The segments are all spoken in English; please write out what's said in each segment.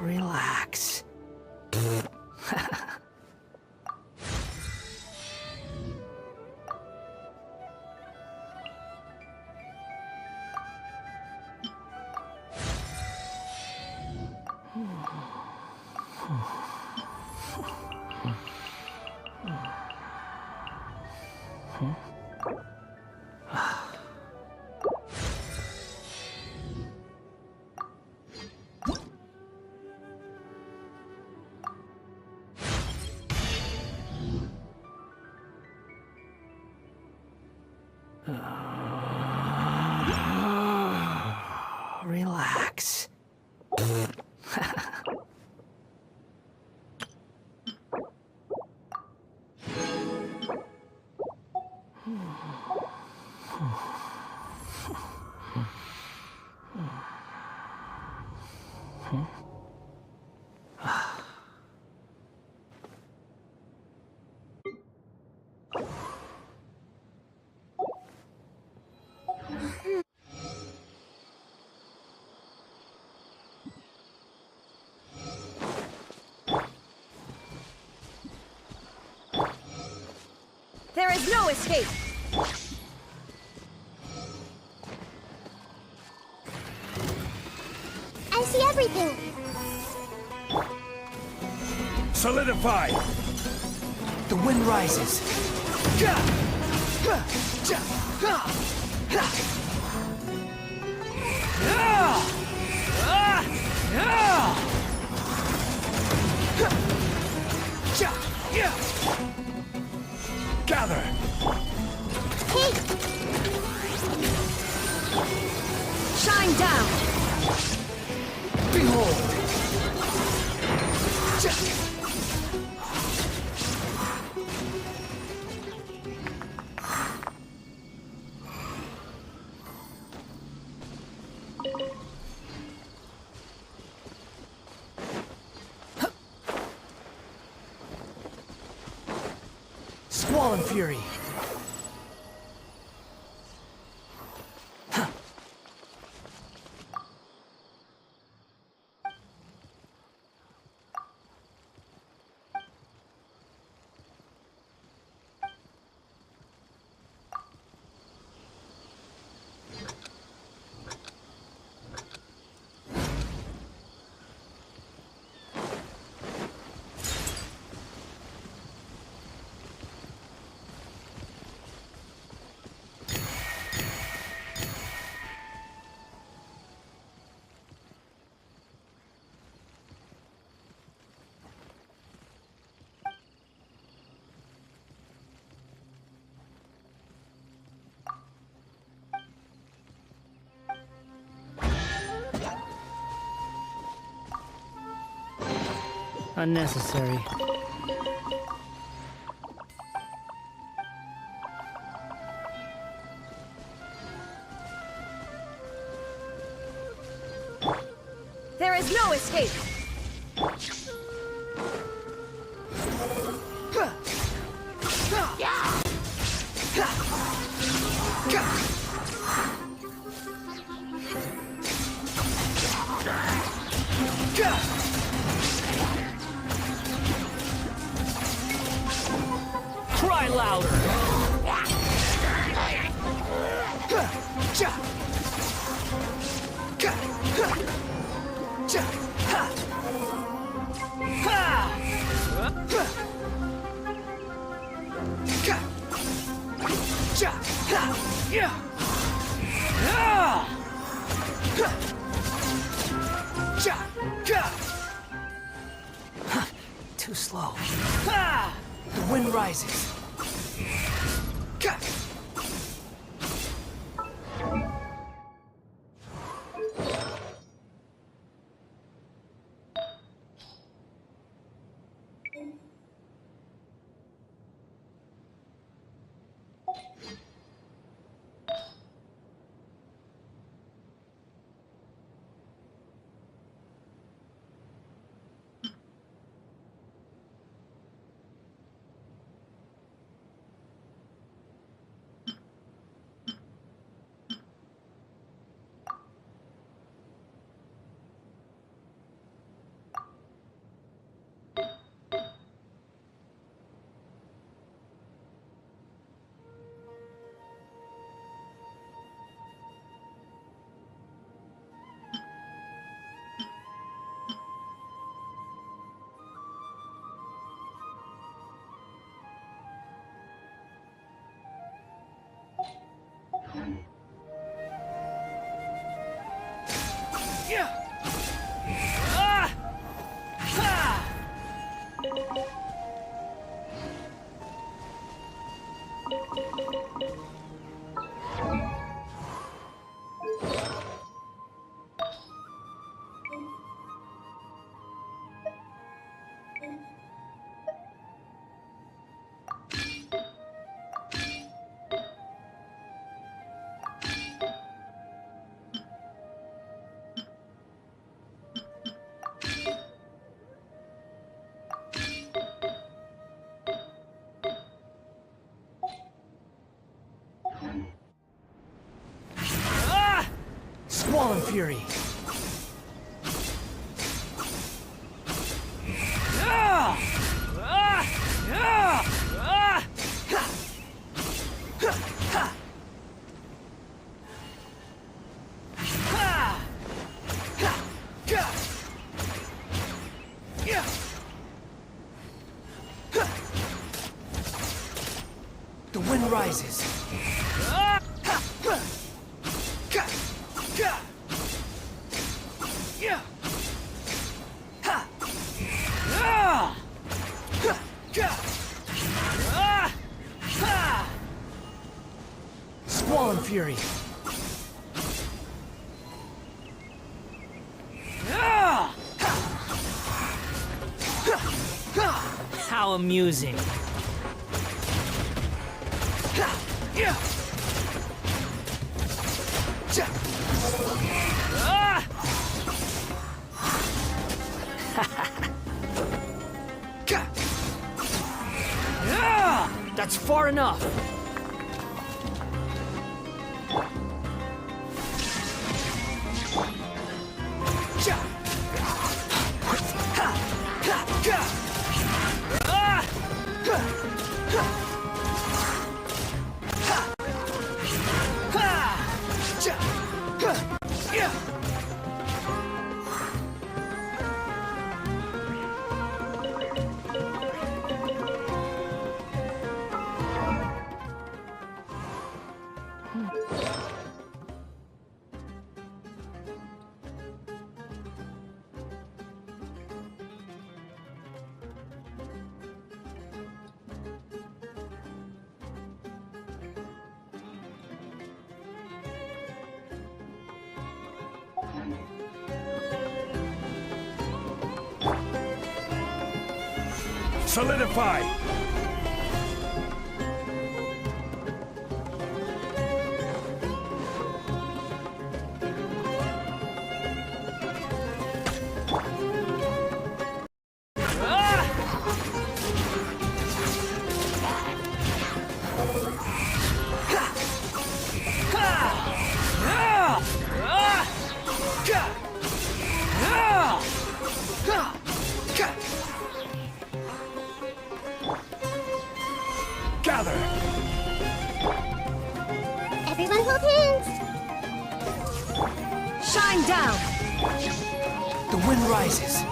Relax. Relax. There is no escape! I see everything! Solidify! The wind rises. Gather! Hey! Shine down! Behold! Squall and fury. Unnecessary. There is no escape! Cry louder! Too slow. The wind rises. Squall and Fury. The wind rises. Squall and Fury. How amusing. That's far enough. Solidify! Gather! Everyone hold hands. Shine down! The wind rises.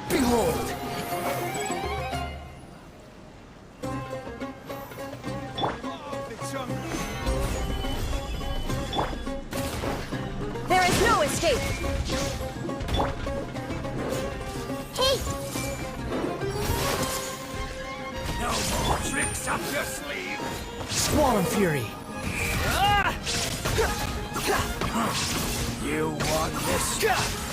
Behold! There is no escape! Hey, No more tricks up your sleeve! Squall and fury. You want this?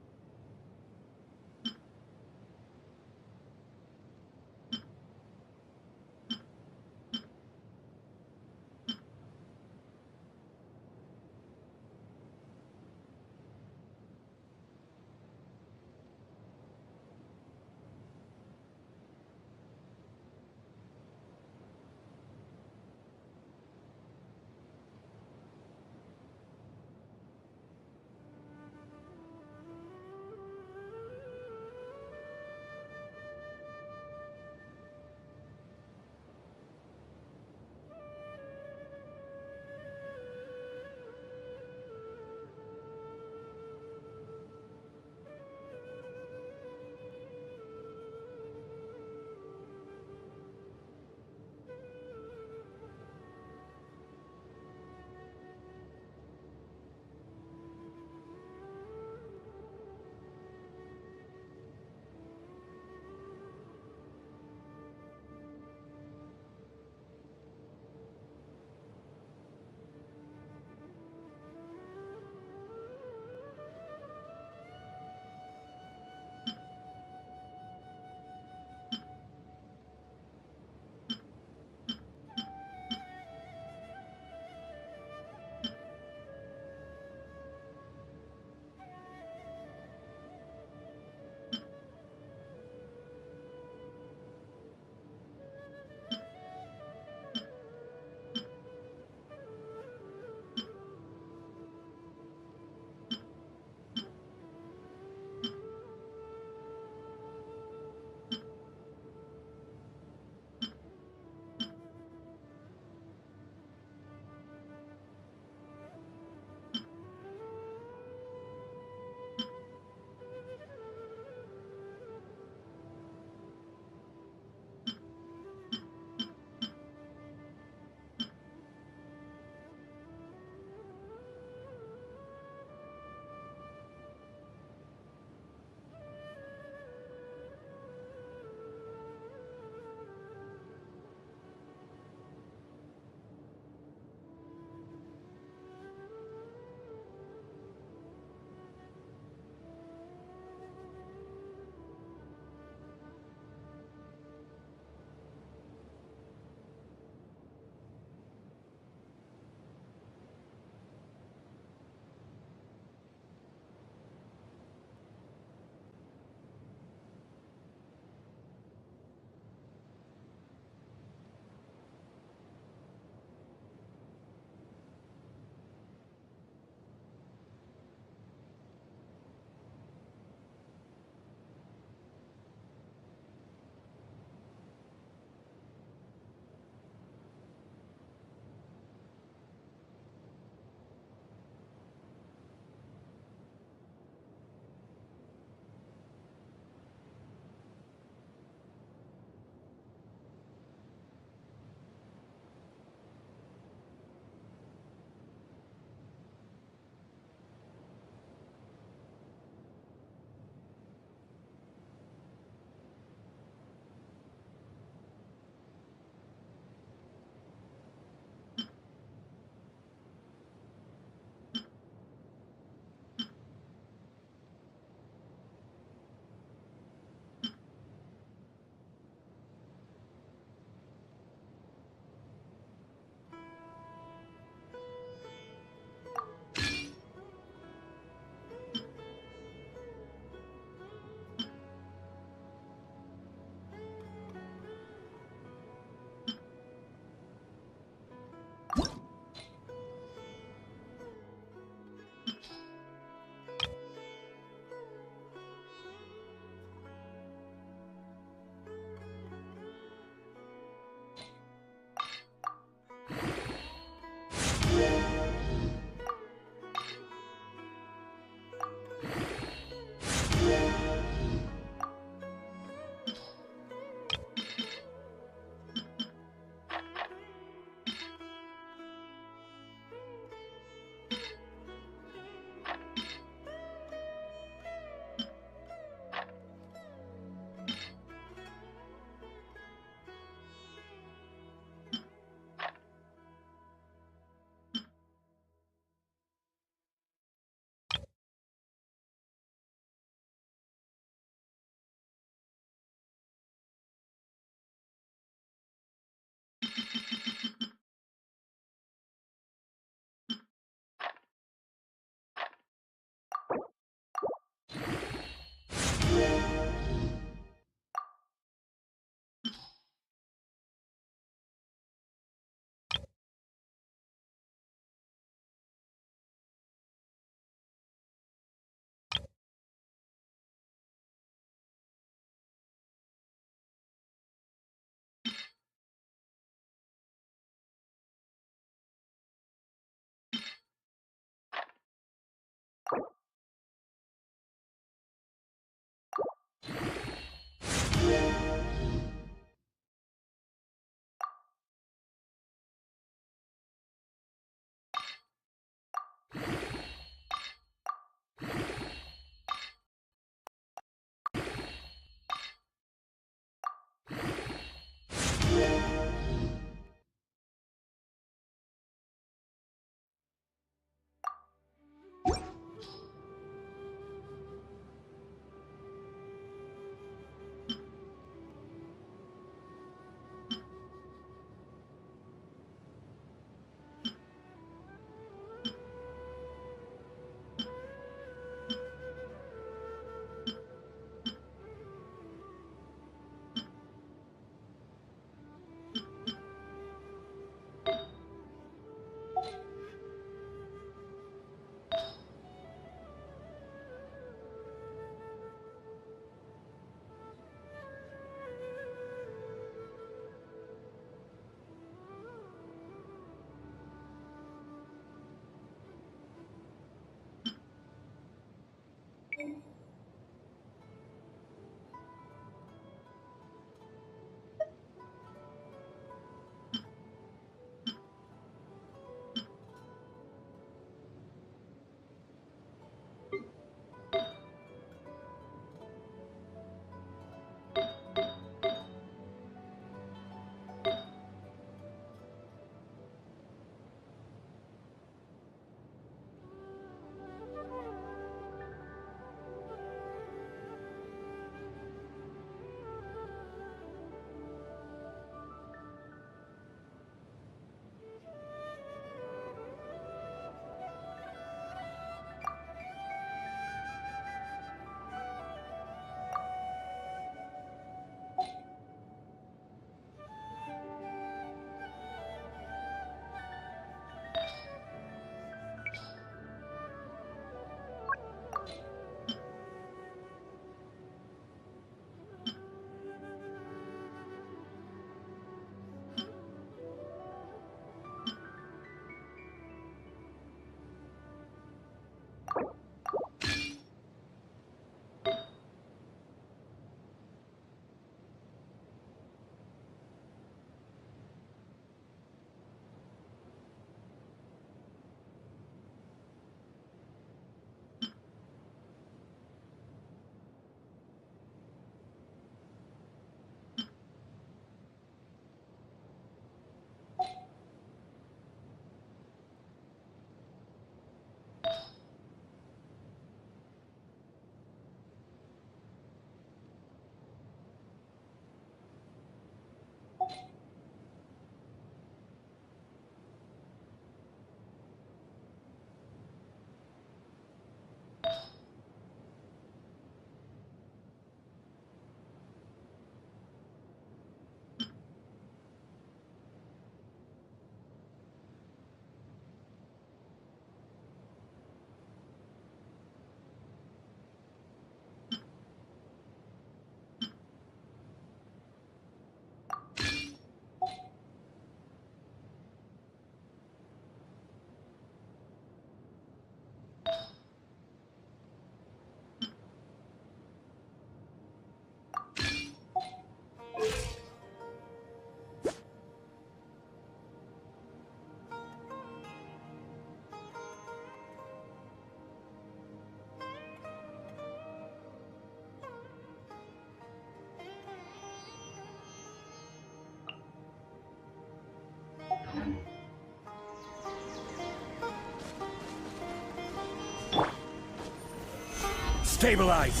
Stabilize!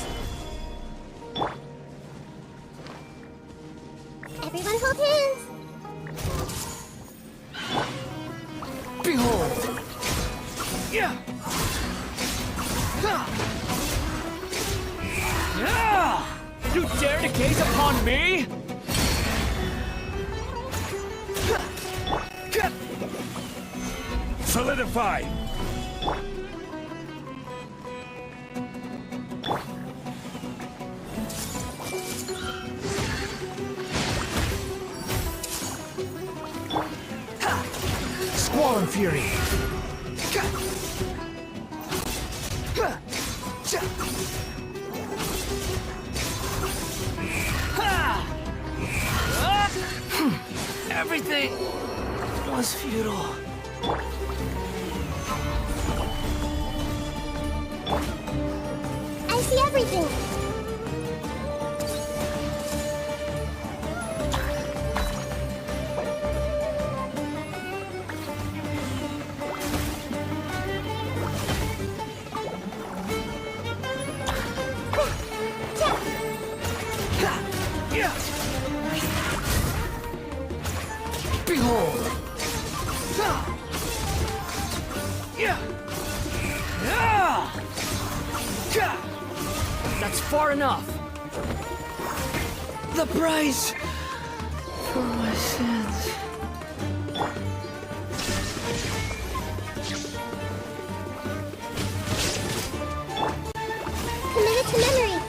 Everyone hold hands. Behold! Yeah! Yeah! You dare to gaze upon me? Solidify! Squall Fury! Everything was futile. I see everything. Behold! That's far enough. The price for my sins. Committed to memory.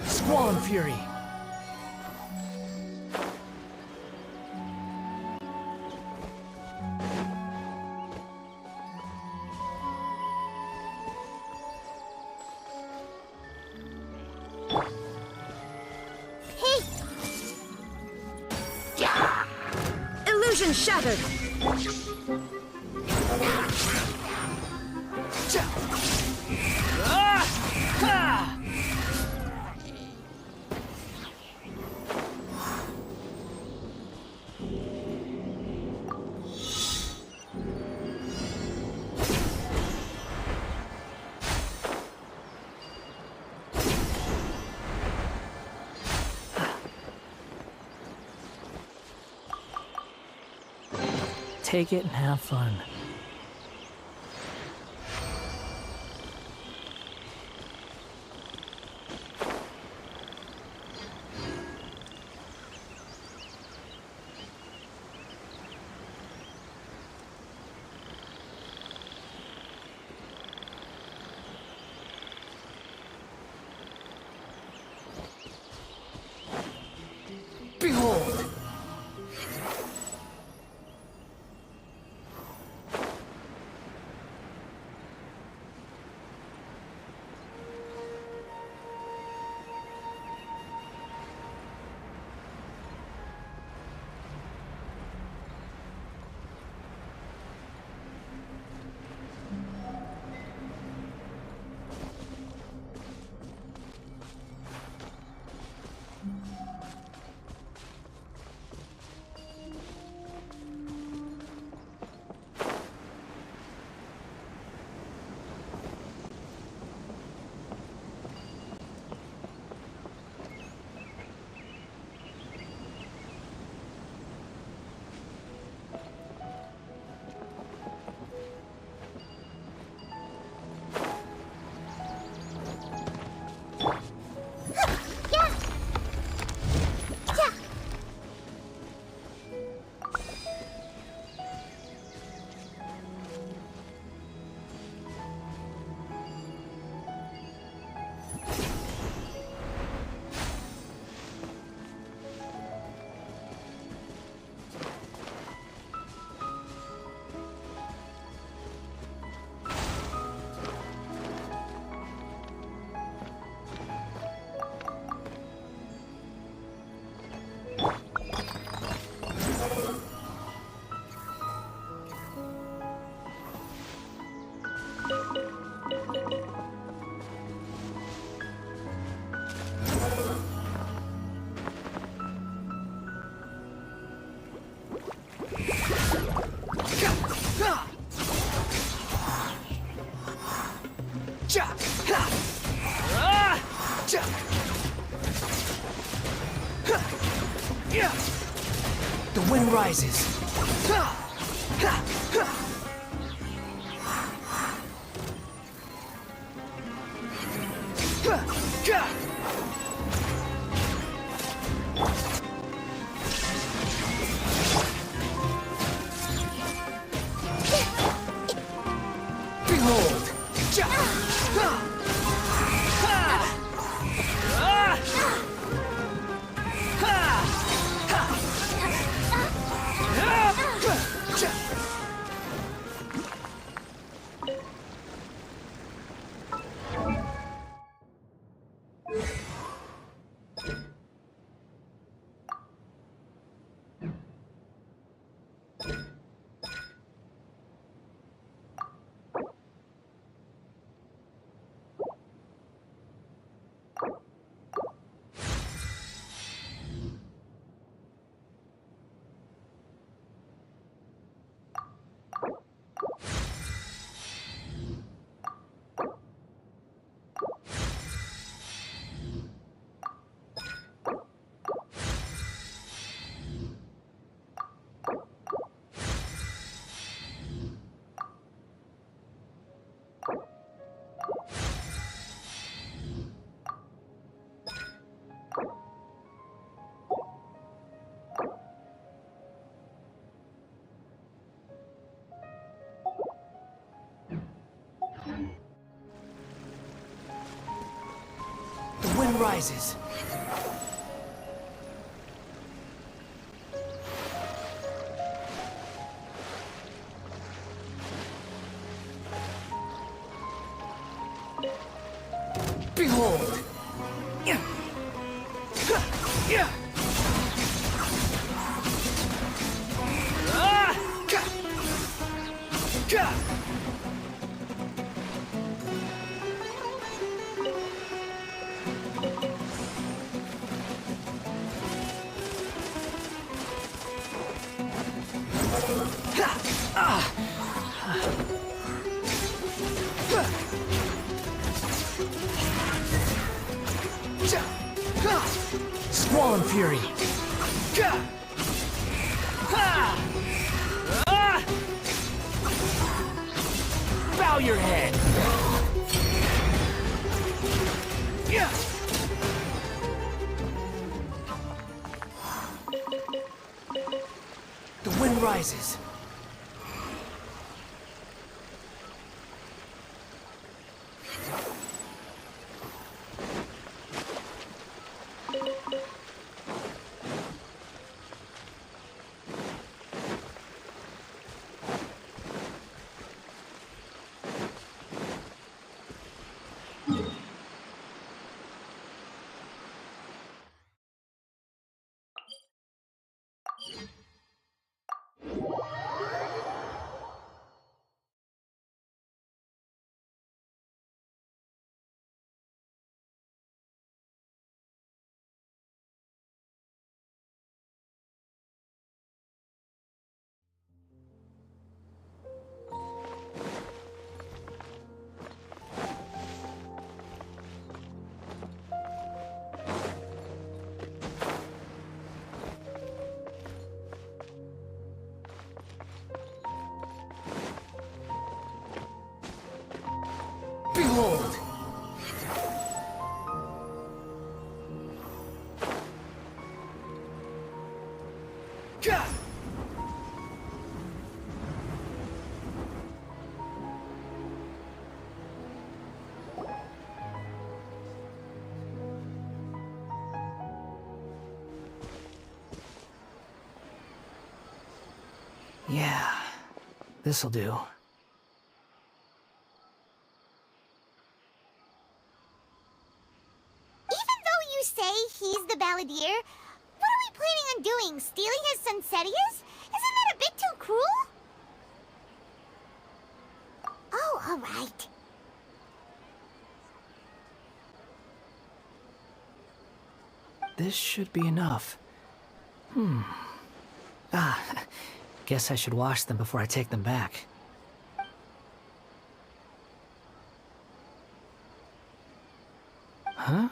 Squall Fury! Hey, Illusion shattered. Take it and have fun. Behold! The wind rises. Behold! The wind rises. Behold! Squall and fury. Bow your head. The wind rises. Behold! Yeah, this'll do. He's the balladeer. What are we planning on doing? Stealing his Sunsetias? Isn't that a bit too cruel? Oh, all right. This should be enough. Guess I should wash them before I take them back. Huh?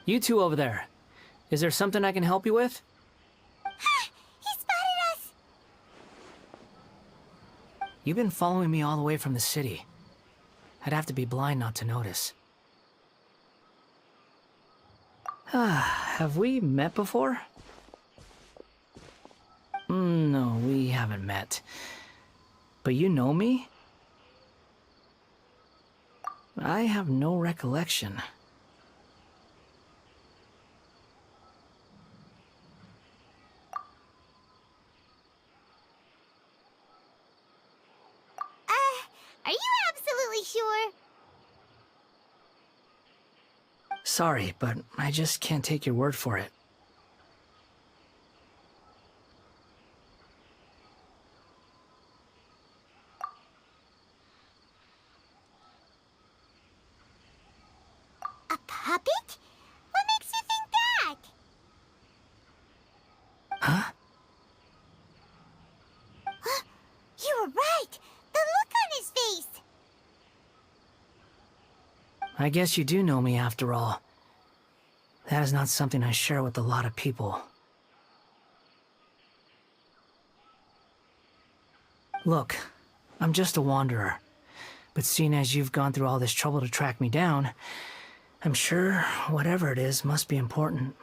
You two over there. Is there something I can help you with? He spotted us! You've been following me all the way from the city. I'd have to be blind not to notice. Have we met before? No, we haven't met. But you know me? I have no recollection. Are you absolutely sure? Sorry, but I just can't take your word for it. A puppet? What makes you think that? Huh? You were right! The look on his face! I guess you do know me after all. That is not something I share with a lot of people. Look, I'm just a wanderer. But seeing as you've gone through all this trouble to track me down, I'm sure whatever it is must be important.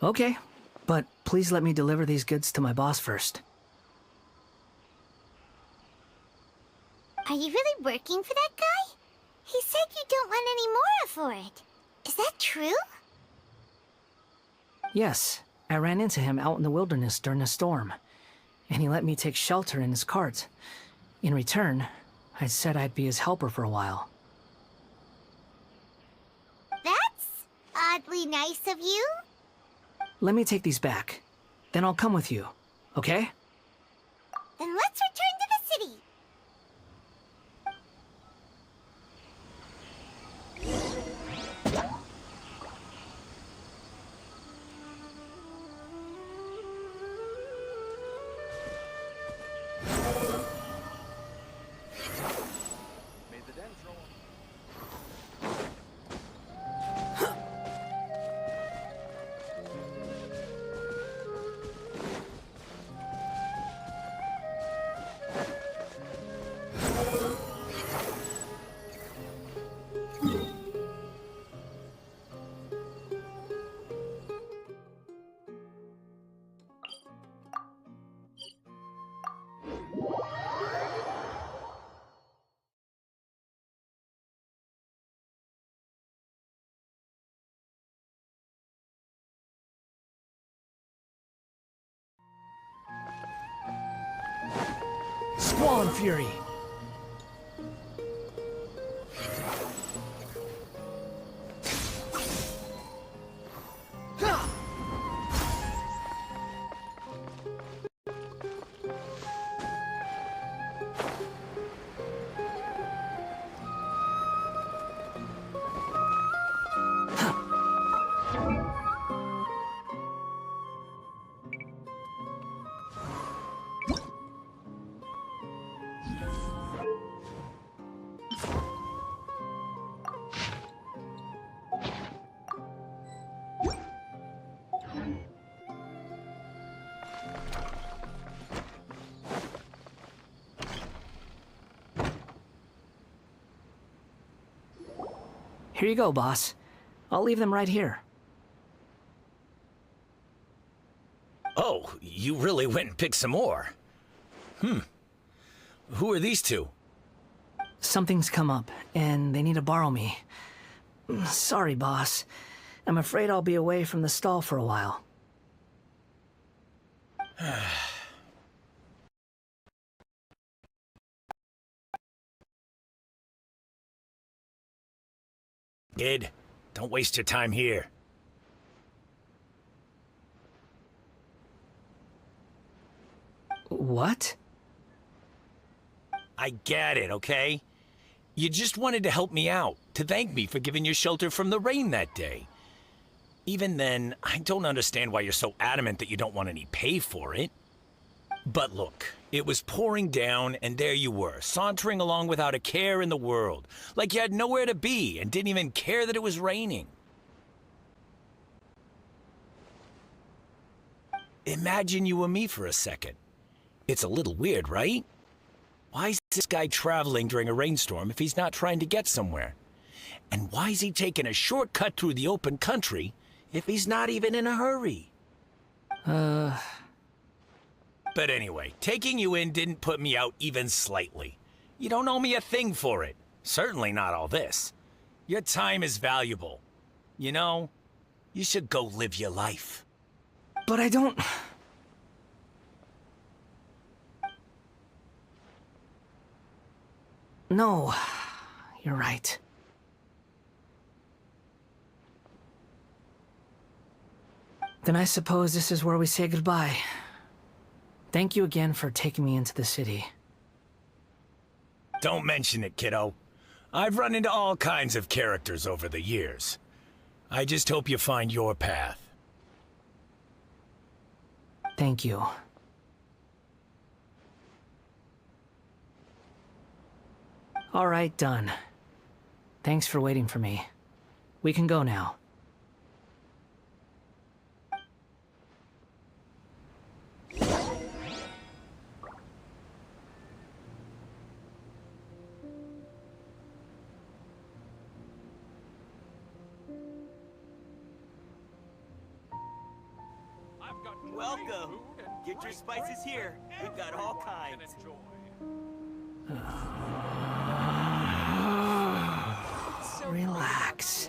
Okay, but please let me deliver these goods to my boss first. Are you really working for that guy? He said you don't want any more for it. Is that true? Yes, I ran into him out in the wilderness during a storm, and he let me take shelter in his cart. In return, I said I'd be his helper for a while. That's oddly nice of you. Let me take these back. Then I'll come with you, okay? Then let's return to the city. Made the dent. Squall and Fury. Here you go, boss. I'll leave them right here. Oh, you really went and picked some more. Who are these two? Something's come up, and they need to borrow me. Sorry, boss. I'm afraid I'll be away from the stall for a while. Kid, don't waste your time here. What? I get it, okay? You just wanted to help me out, to thank me for giving you shelter from the rain that day. Even then, I don't understand why you're so adamant that you don't want any pay for it. But look, it was pouring down, and there you were, sauntering along without a care in the world, like you had nowhere to be and didn't even care that it was raining. Imagine you were me for a second. It's a little weird, right? Why is this guy traveling during a rainstorm if he's not trying to get somewhere? And why is he taking a shortcut through the open country if he's not even in a hurry? But anyway, taking you in didn't put me out even slightly. You don't owe me a thing for it. Certainly not all this. Your time is valuable. You know, you should go live your life. But I don't... No, you're right. Then I suppose this is where we say goodbye. Thank you again for taking me into the city. Don't mention it, kiddo. I've run into all kinds of characters over the years. I just hope you find your path. Thank you. All right, done. Thanks for waiting for me. We can go now. Welcome. Get your spices here. We've got all kinds. Relax.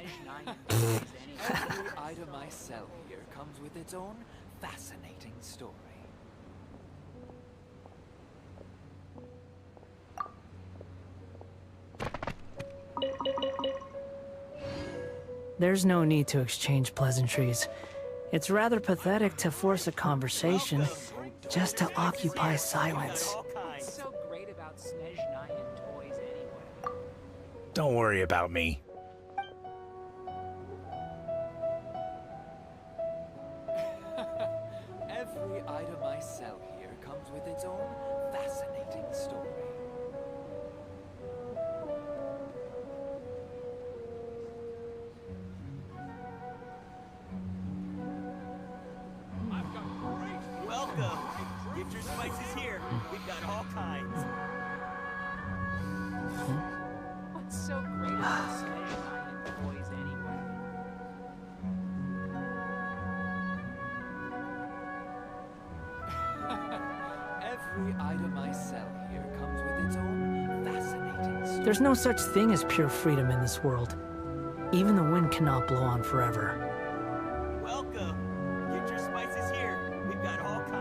Every item I sell here comes with its own fascinating story. There's no need to exchange pleasantries. It's rather pathetic to force a conversation just to occupy silence. What's so great about Snezhnayan toys anyway? Don't worry about me. Every item I sell here comes with its own fascinating story. Welcome. Get your spices here. We've got all kinds. What's so great about Snezhnayan toys anyway? Every item I sell here comes with its own fascinating story. There's no such thing as pure freedom in this world. Even the wind cannot blow on forever. Welcome. Get your spices here. We've got all kinds.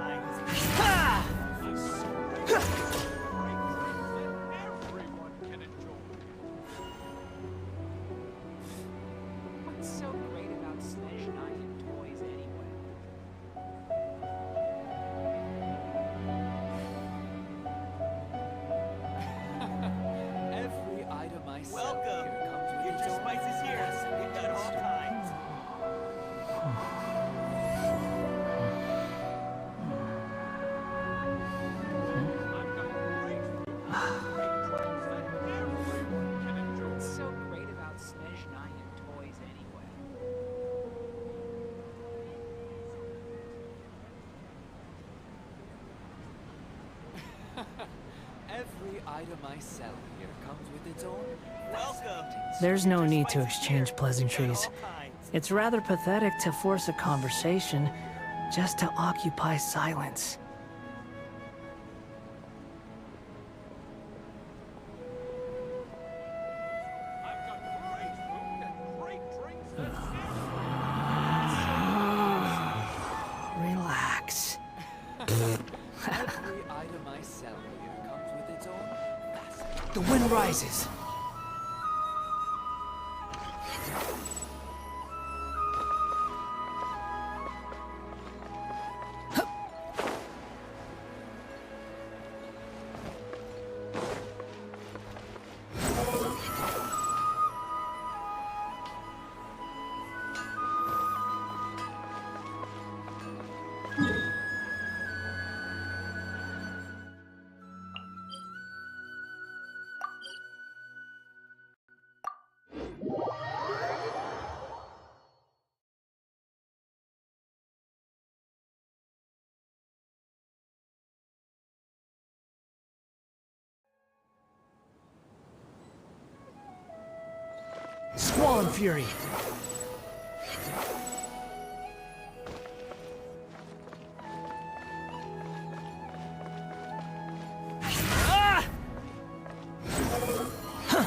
Every item I sell here comes with its own Welcome. There's no Get your need to spices exchange here. pleasantries. We got all kinds. It's rather pathetic to force a conversation just to occupy silence. Relax. Every item I sell here comes with its own fascinating. The wind rises. Squall and fury. Ah! Huh.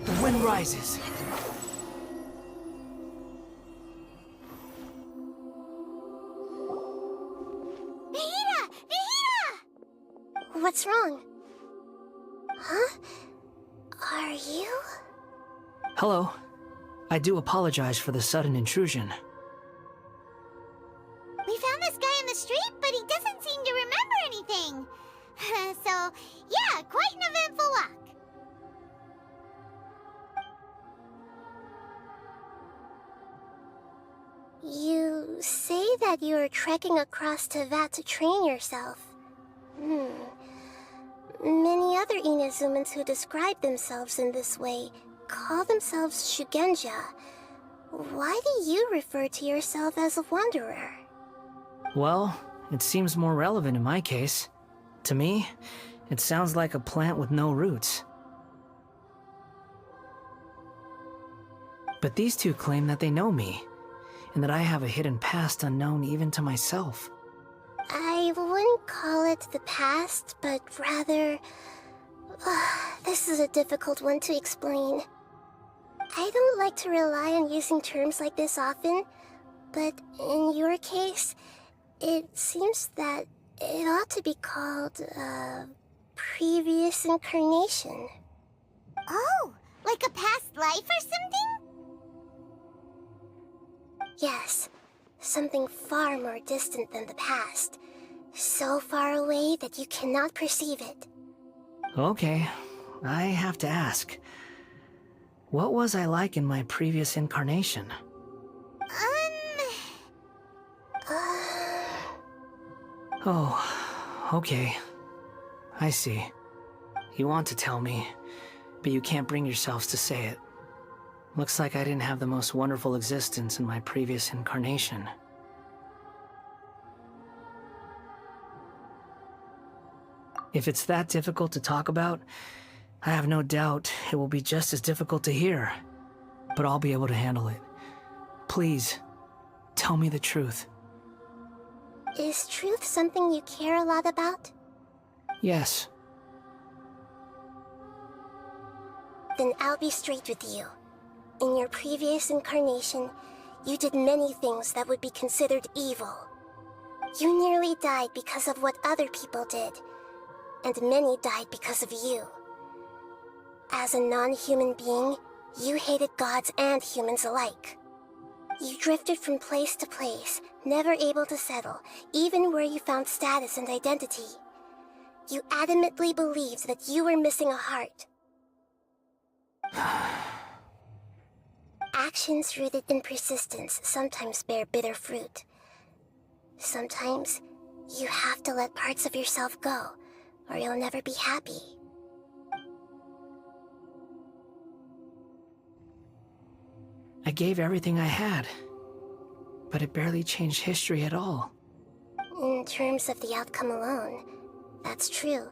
The wind rises. Nahida! Nahida! What's wrong? Huh? Are you? Hello. I do apologize for the sudden intrusion. We found this guy in the street, but he doesn't seem to remember anything. So, yeah, quite an eventful walk. You say that you're trekking across to Vat to train yourself. Many other Inazumans who describe themselves in this way call themselves Shugenja. Why do you refer to yourself as a wanderer? Well, it seems more relevant in my case. To me, it sounds like a plant with no roots. But these two claim that they know me, and that I have a hidden past unknown even to myself. I wouldn't call it the past, but rather... this is a difficult one to explain. I don't like to rely on using terms like this often, but in your case, it seems that it ought to be called, previous incarnation. Oh, like a past life or something? Yes, something far more distant than the past. So far away that you cannot perceive it. Okay, I have to ask. What was I like in my previous incarnation? Oh, okay. I see. You want to tell me, but you can't bring yourselves to say it. Looks like I didn't have the most wonderful existence in my previous incarnation. If it's that difficult to talk about, I have no doubt it will be just as difficult to hear. But I'll be able to handle it. Please, tell me the truth. Is truth something you care a lot about? Yes. Then I'll be straight with you. In your previous incarnation, you did many things that would be considered evil. You nearly died because of what other people did, and many died because of you. As a non-human being, you hated gods and humans alike. You drifted from place to place, never able to settle, even where you found status and identity. You adamantly believed that you were missing a heart. Actions rooted in persistence sometimes bear bitter fruit. Sometimes, you have to let parts of yourself go, or you'll never be happy. I gave everything I had, but it barely changed history at all. In terms of the outcome alone, that's true.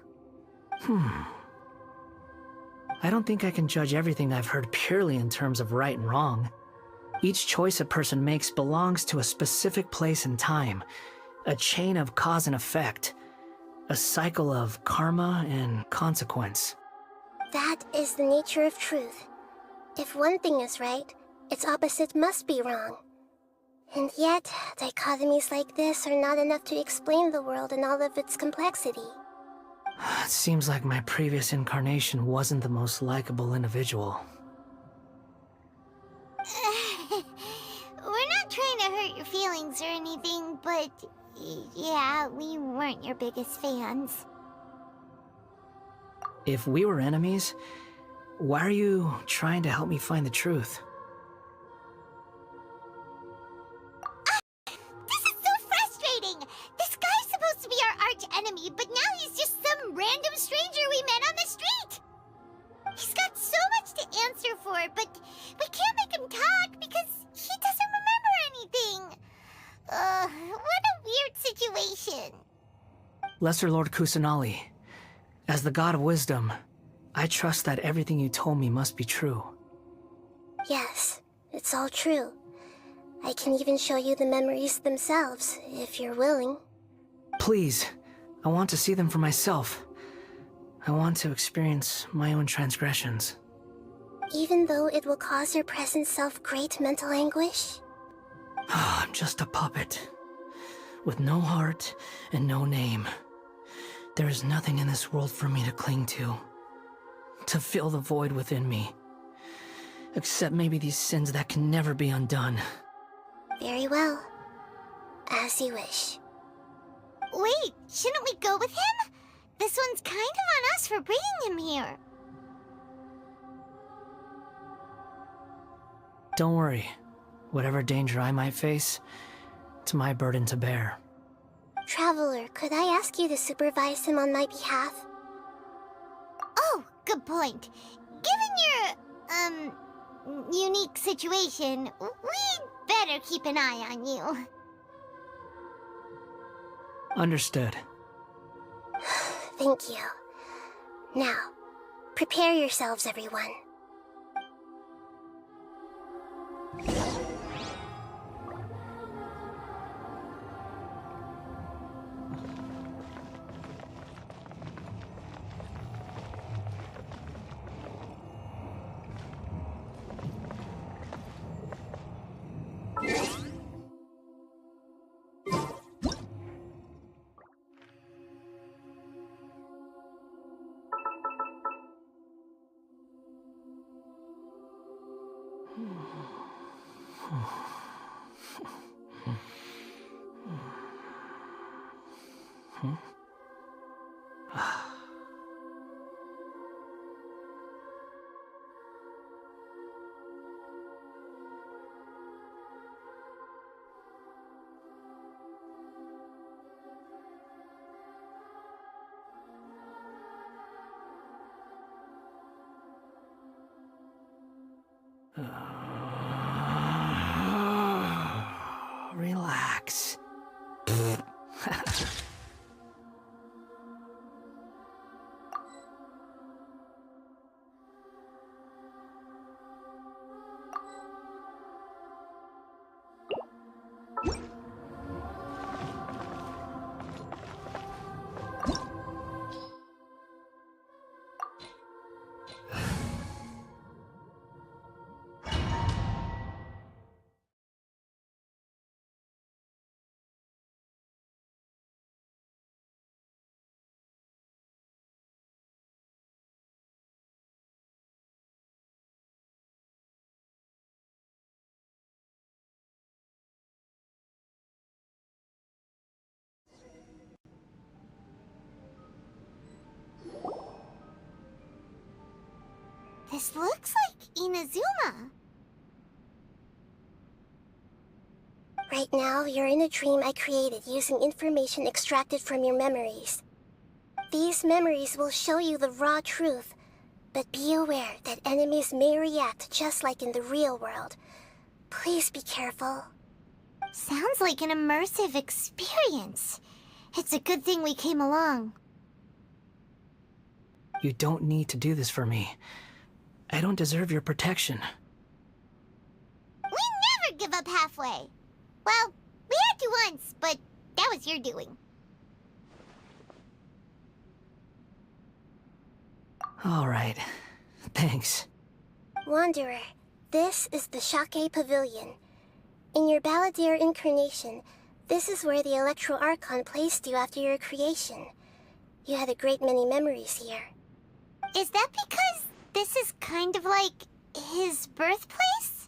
I don't think I can judge everything I've heard purely in terms of right and wrong. Each choice a person makes belongs to a specific place and time, a chain of cause and effect, a cycle of karma and consequence. That is the nature of truth. If one thing is right, its opposite must be wrong. And yet, dichotomies like this are not enough to explain the world in all of its complexity. It seems like my previous incarnation wasn't the most likable individual. We're not trying to hurt your feelings or anything, but yeah, we weren't your biggest fans. If we were enemies, why are you trying to help me find the truth? This is so frustrating! This guy's supposed to be our arch enemy, but now he's just some random stranger we met on the street! He's got so much to answer for, but we can't make him talk because he doesn't remember anything. What a weird situation. Lesser Lord Kusanali, as the god of wisdom, I trust that everything you told me must be true. Yes, it's all true. I can even show you the memories themselves, if you're willing. Please, I want to see them for myself. I want to experience my own transgressions. Even though it will cause your present self great mental anguish? I'm just a puppet, with no heart and no name. There is nothing in this world for me to cling to fill the void within me. Except maybe these sins that can never be undone. Very well. As you wish. Wait, shouldn't we go with him? This one's kind of on us for bringing him here. Don't worry. Whatever danger I might face, it's my burden to bear. Traveler, could I ask you to supervise him on my behalf? Oh, good point. Given your, unique situation, we'd better keep an eye on you. Understood. Thank you. Now, prepare yourselves, everyone. Relax. This looks like Inazuma. Right now, you're in a dream I created using information extracted from your memories. These memories will show you the raw truth, but be aware that enemies may react just like in the real world. Please be careful. Sounds like an immersive experience. It's a good thing we came along. You don't need to do this for me. I don't deserve your protection. We never give up halfway. Well, we had to once, but that was your doing. All right. Thanks. Wanderer, this is the Shake Pavilion. In your Balladeer incarnation, this is where the Electro Archon placed you after your creation. You had a great many memories here. Is that because this is kind of like his birthplace?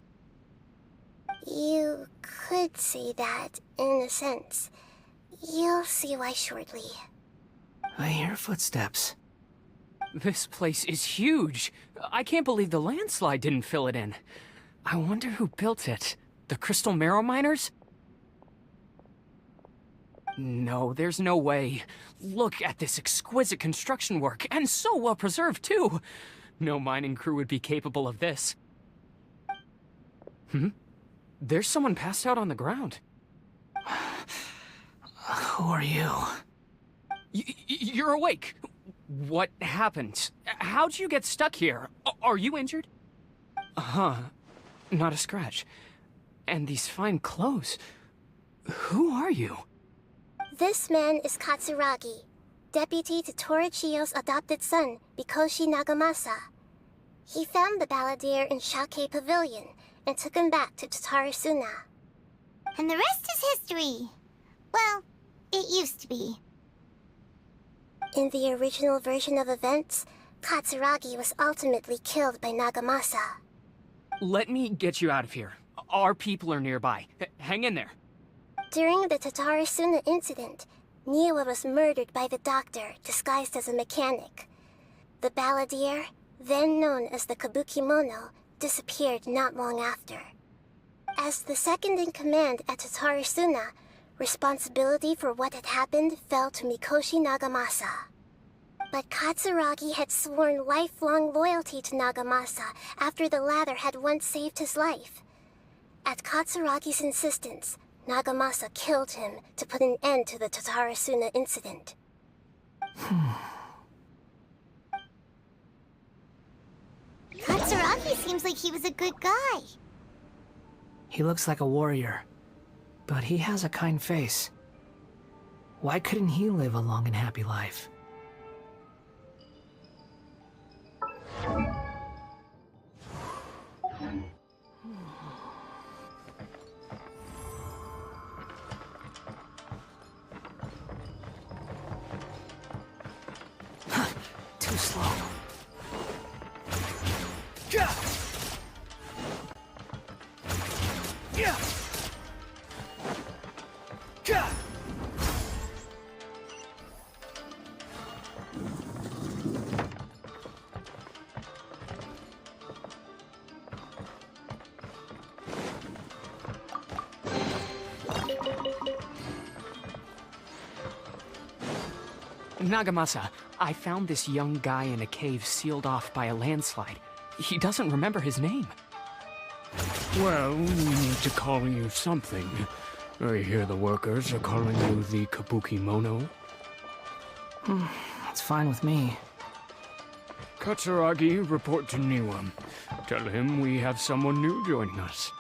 You could say that, in a sense. You'll see why shortly. I hear footsteps. This place is huge. I can't believe the landslide didn't fill it in. I wonder who built it. The Crystal Marrow Miners? No, there's no way. Look at this exquisite construction work, and so well preserved, too. No mining crew would be capable of this. There's someone passed out on the ground. Who are you? You're awake. What happened? How'd you get stuck here? Are you injured? Not a scratch. And these fine clothes. Who are you? This man is Katsuragi, deputy to Torichio's adopted son, Mikoshi Nagamasa. He found the Balladeer in Shake Pavilion and took him back to Tatarasuna. And the rest is history. Well, it used to be. In the original version of events, Katsuragi was ultimately killed by Nagamasa. Let me get you out of here. Our people are nearby. Hang in there. During the Tatarasuna incident, Niwa was murdered by the doctor disguised as a mechanic. The Balladeer, then known as the Kabukimono, disappeared not long after. As the second in command at Tatarasuna, responsibility for what had happened fell to Mikoshi Nagamasa. But Katsuragi had sworn lifelong loyalty to Nagamasa after the latter had once saved his life. At Katsuragi's insistence, Nagamasa killed him to put an end to the Tatarasuna incident. Katsuragi seems like he was a good guy. He looks like a warrior, but he has a kind face. Why couldn't he live a long and happy life? Too slow. Nagamasa, I found this young guy in a cave sealed off by a landslide. He doesn't remember his name. Well, we need to call you something. I hear the workers are calling you the Kabukimono. It's fine with me. Katsuragi, report to Niwa. Tell him we have someone new joining us.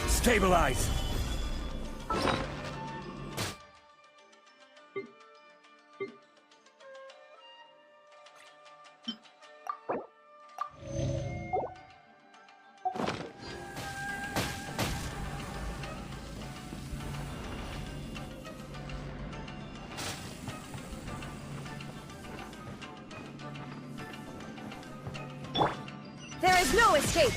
Stabilize! is no escape!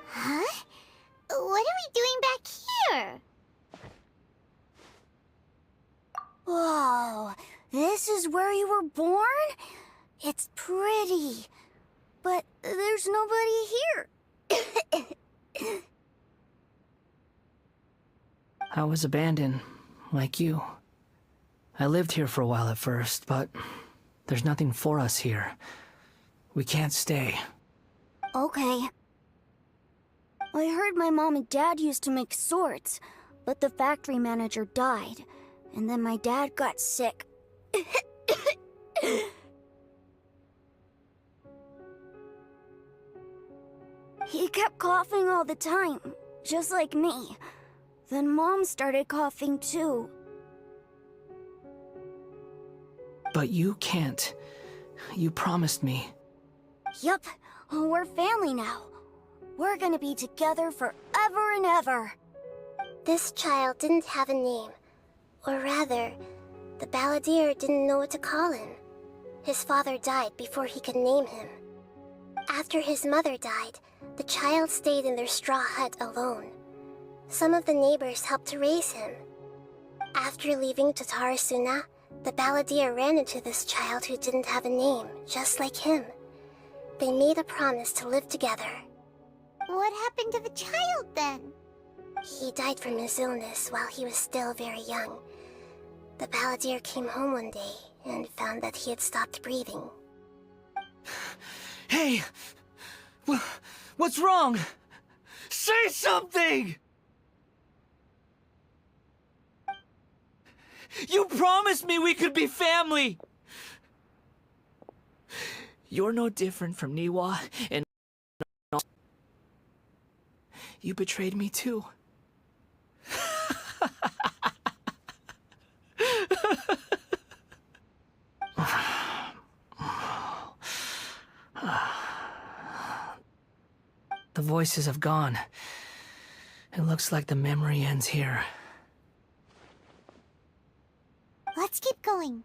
Huh? What are we doing back here? Whoa, this is where you were born? It's pretty, but there's nobody here. I was abandoned, like you. I lived here for a while at first, but there's nothing for us here. We can't stay. Okay. I heard my mom and dad used to make swords, but the factory manager died, and then my dad got sick. He kept coughing all the time, just like me. Then Mom started coughing too. But you can't. You promised me. Yup, we're family now. We're gonna be together forever and ever. This child didn't have a name. Or rather, the balladeer didn't know what to call him. His father died before he could name him. After his mother died, the child stayed in their straw hut alone. Some of the neighbors helped to raise him. After leaving Tatarasuna, the balladeer ran into this child who didn't have a name, just like him. They made a promise to live together. What happened to the child then? He died from his illness while he was still very young. The balladeer came home one day and found that he had stopped breathing. Hey! What's wrong? Say something! You promised me we could be family! You're no different from Niwa, and you betrayed me too. The voices have gone. It looks like the memory ends here. Let's keep going.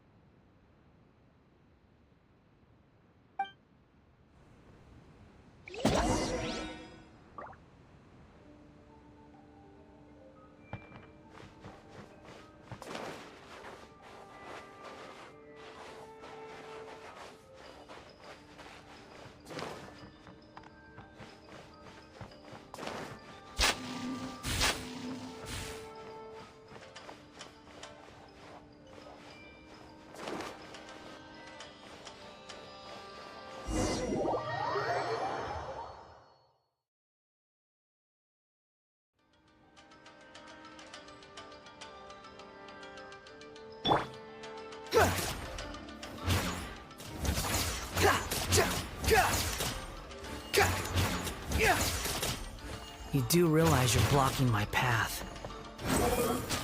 You do realize you're blocking my path.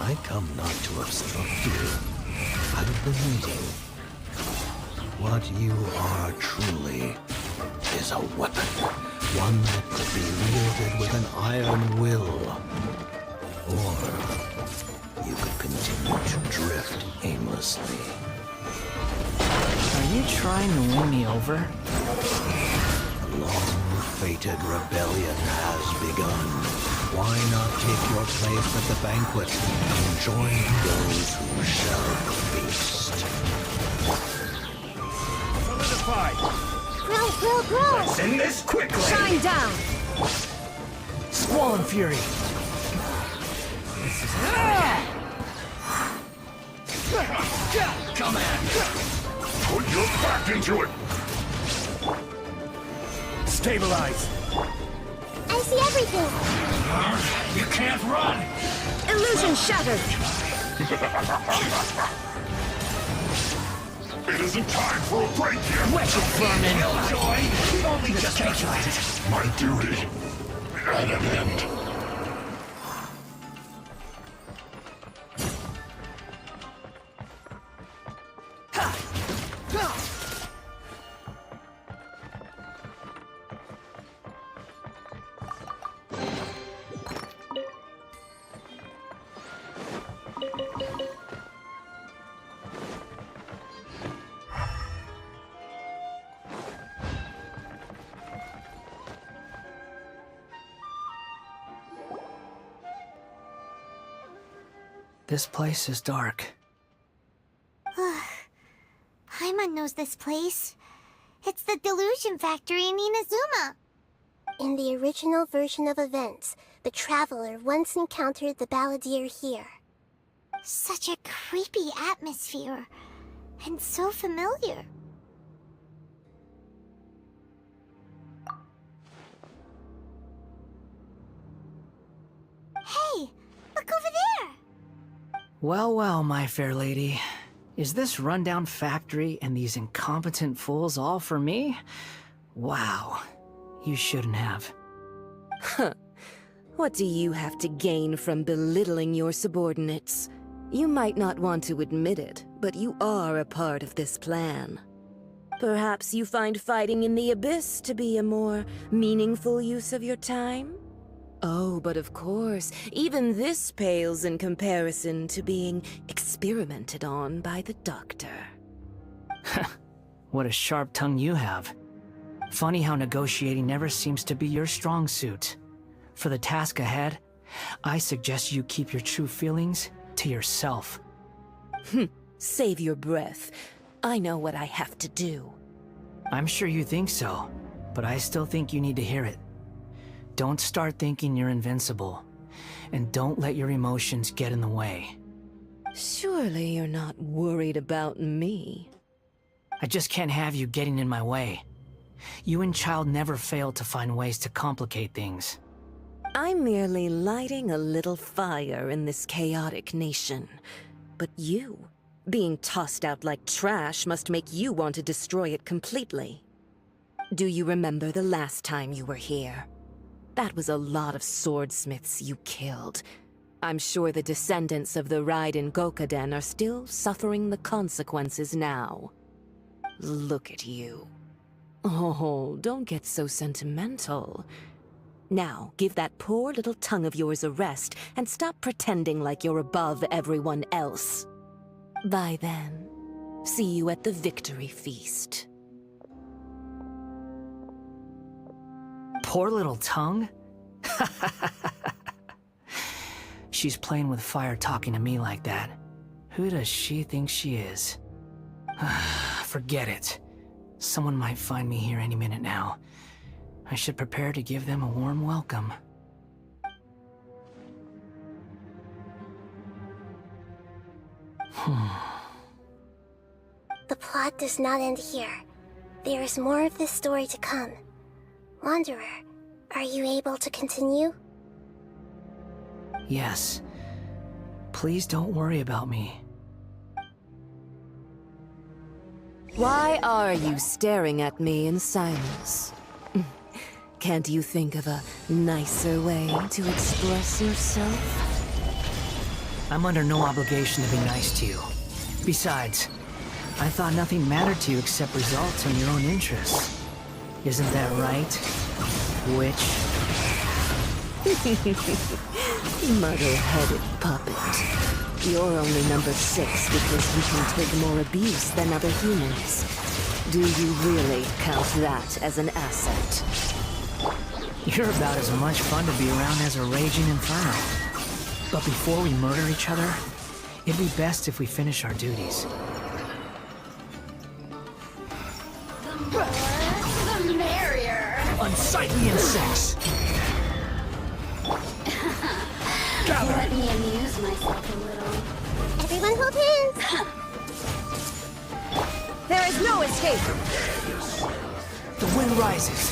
I come not to obstruct you. I've been waiting. What you are truly is a weapon. One that could be wielded with an iron will. Or you could continue to drift aimlessly. Are you trying to win me over? A long-fated rebellion has begun. Why not take your place at the banquet and join those who shall feast? Solidified! Grow! Let's end this quickly! Shine down! Squall and fury! Come at me! Put your back into it! Stabilize! I see everything! You can't run! Illusion shattered! It isn't time for a break yet! Wretched vermin! Killjoy! We only just calculated! My duty at an end. This place is dark. Paimon knows this place. It's the delusion factory in Inazuma. In the original version of events, the Traveler once encountered the Balladeer here. Such a creepy atmosphere. And so familiar. Hey, look over there! Well, well, my fair lady. Is this rundown factory and these incompetent fools all for me? Wow. You shouldn't have. Huh. What do you have to gain from belittling your subordinates? You might not want to admit it, but you are a part of this plan. Perhaps you find fighting in the Abyss to be a more meaningful use of your time? Oh, but of course, even this pales in comparison to being experimented on by the Doctor. What a sharp tongue you have. Funny how negotiating never seems to be your strong suit. For the task ahead, I suggest you keep your true feelings to yourself. Save your breath. I know what I have to do. I'm sure you think so, but I still think you need to hear it. Don't start thinking you're invincible, and don't let your emotions get in the way. Surely you're not worried about me. I just can't have you getting in my way. You and Child never fail to find ways to complicate things. I'm merely lighting a little fire in this chaotic nation. But you, being tossed out like trash, must make you want to destroy it completely. Do you remember the last time you were here? That was a lot of swordsmiths you killed. I'm sure the descendants of the Raiden Gokaden are still suffering the consequences now. Look at you. Oh, don't get so sentimental. Now, give that poor little tongue of yours a rest and stop pretending like you're above everyone else. Bye then. See you at the victory feast. Poor little tongue? She's playing with fire talking to me like that. Who does she think she is? Forget it. Someone might find me here any minute now. I should prepare to give them a warm welcome. The plot does not end here. There is more of this story to come. Wanderer, are you able to continue? Yes. Please don't worry about me. Why are you staring at me in silence? Can't you think of a nicer way to express yourself? I'm under no obligation to be nice to you. Besides, I thought nothing mattered to you except results and your own interests. Isn't that right, witch? Muddle-headed puppet. You're only number 6 because you can take more abuse than other humans. Do you really count that as an asset? You're about as much fun to be around as a raging inferno. But before we murder each other, it'd be best if we finish our duties. The merrier. Unsightly insects! Let me amuse myself a little. Everyone hold hands! There is no escape! The wind rises.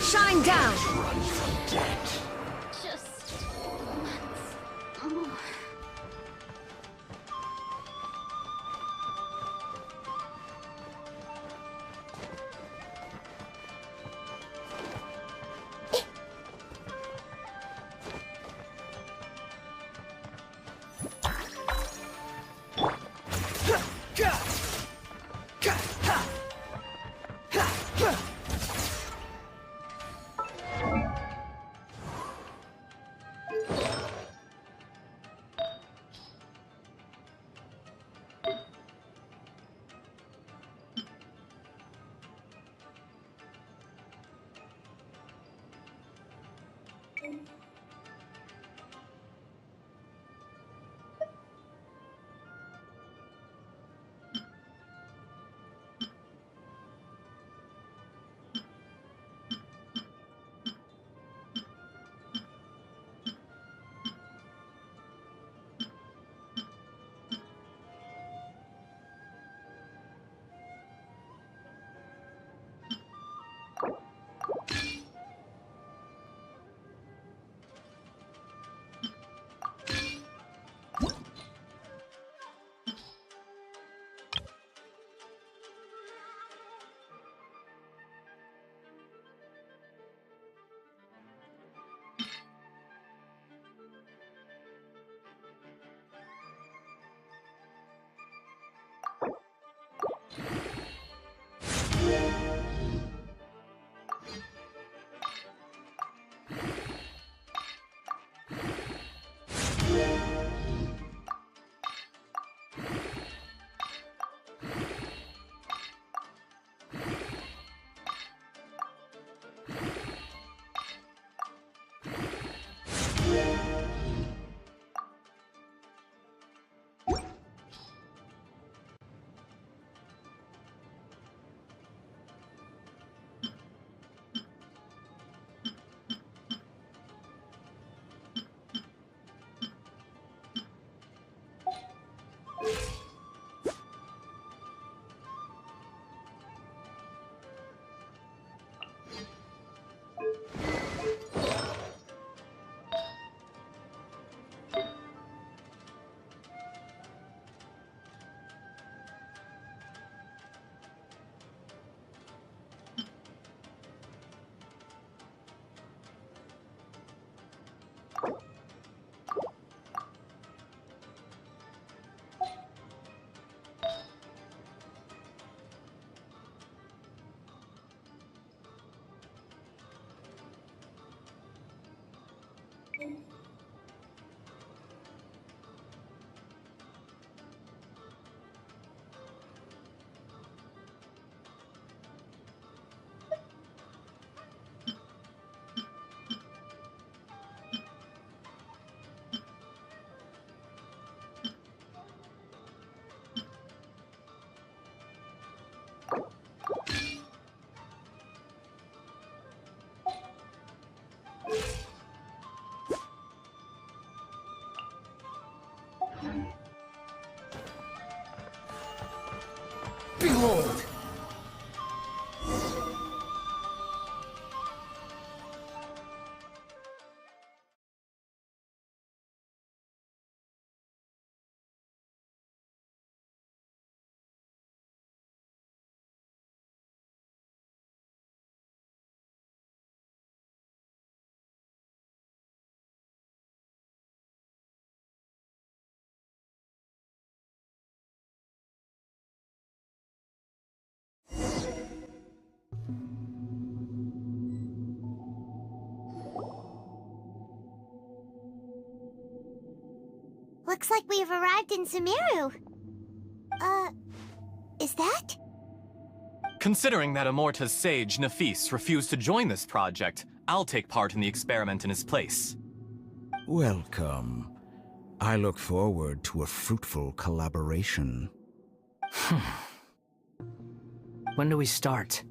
Shine down! Just Behold! Looks like we've arrived in Sumeru. Is that? Considering that Amorta's sage, Nefis, refused to join this project, I'll take part in the experiment in his place. Welcome. I look forward to a fruitful collaboration. When do we start?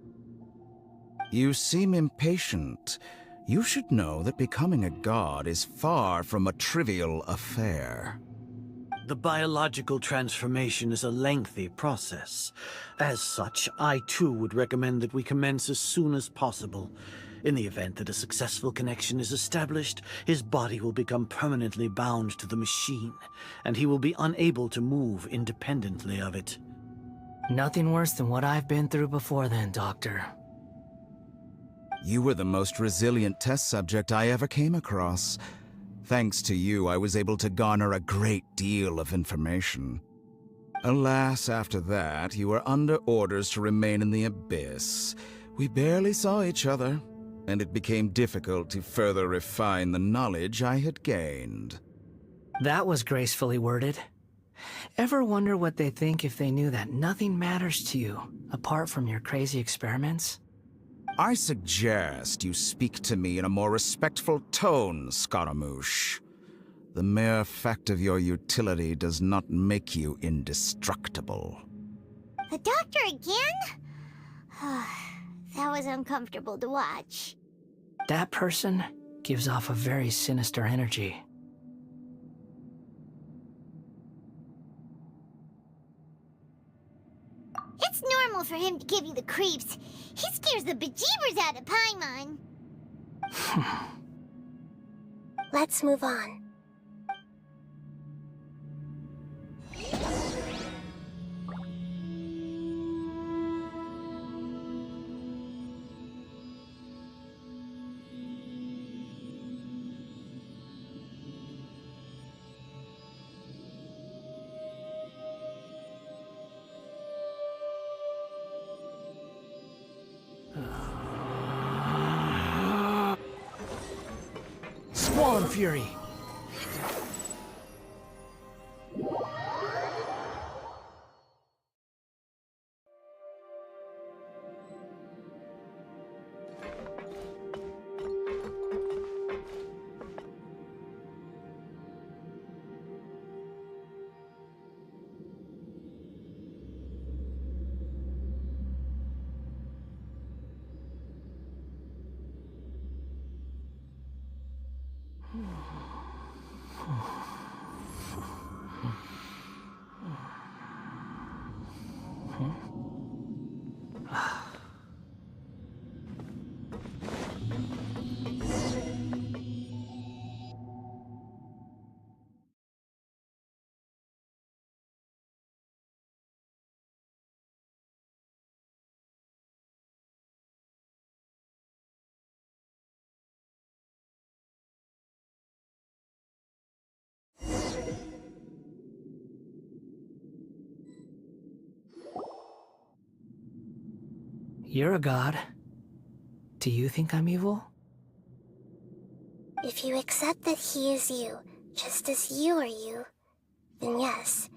You seem impatient. You should know that becoming a god is far from a trivial affair. The biological transformation is a lengthy process. As such, I too would recommend that we commence as soon as possible. In the event that a successful connection is established, his body will become permanently bound to the machine, and he will be unable to move independently of it. Nothing worse than what I've been through before then, Doctor. You were the most resilient test subject I ever came across. Thanks to you, I was able to garner a great deal of information. Alas, after that, you were under orders to remain in the Abyss. We barely saw each other, and it became difficult to further refine the knowledge I had gained. That was gracefully worded. Ever wonder what they think if they knew that nothing matters to you, apart from your crazy experiments? I suggest you speak to me in a more respectful tone, Scaramouche. The mere fact of your utility does not make you indestructible. The doctor again? That was uncomfortable to watch. That person gives off a very sinister energy. It's normal for him to give you the creeps. He scares the bejeebers out of Paimon. Let's move on. Swan Fury! You're a god. Do you think I'm evil? If you accept that he is you, just as you are you, then yes,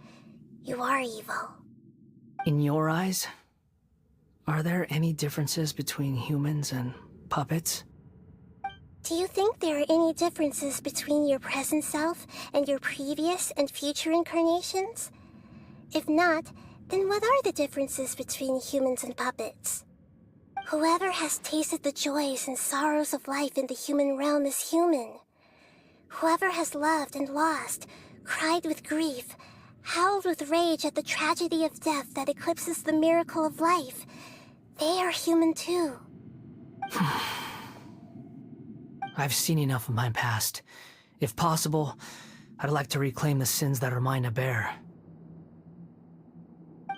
you are evil. In your eyes, are there any differences between humans and puppets? Do you think there are any differences between your present self and your previous and future incarnations? If not, then what are the differences between humans and puppets? Whoever has tasted the joys and sorrows of life in the human realm is human. Whoever has loved and lost, cried with grief, howled with rage at the tragedy of death that eclipses the miracle of life, they are human too. I've seen enough of my past. If possible, I'd like to reclaim the sins that are mine to bear.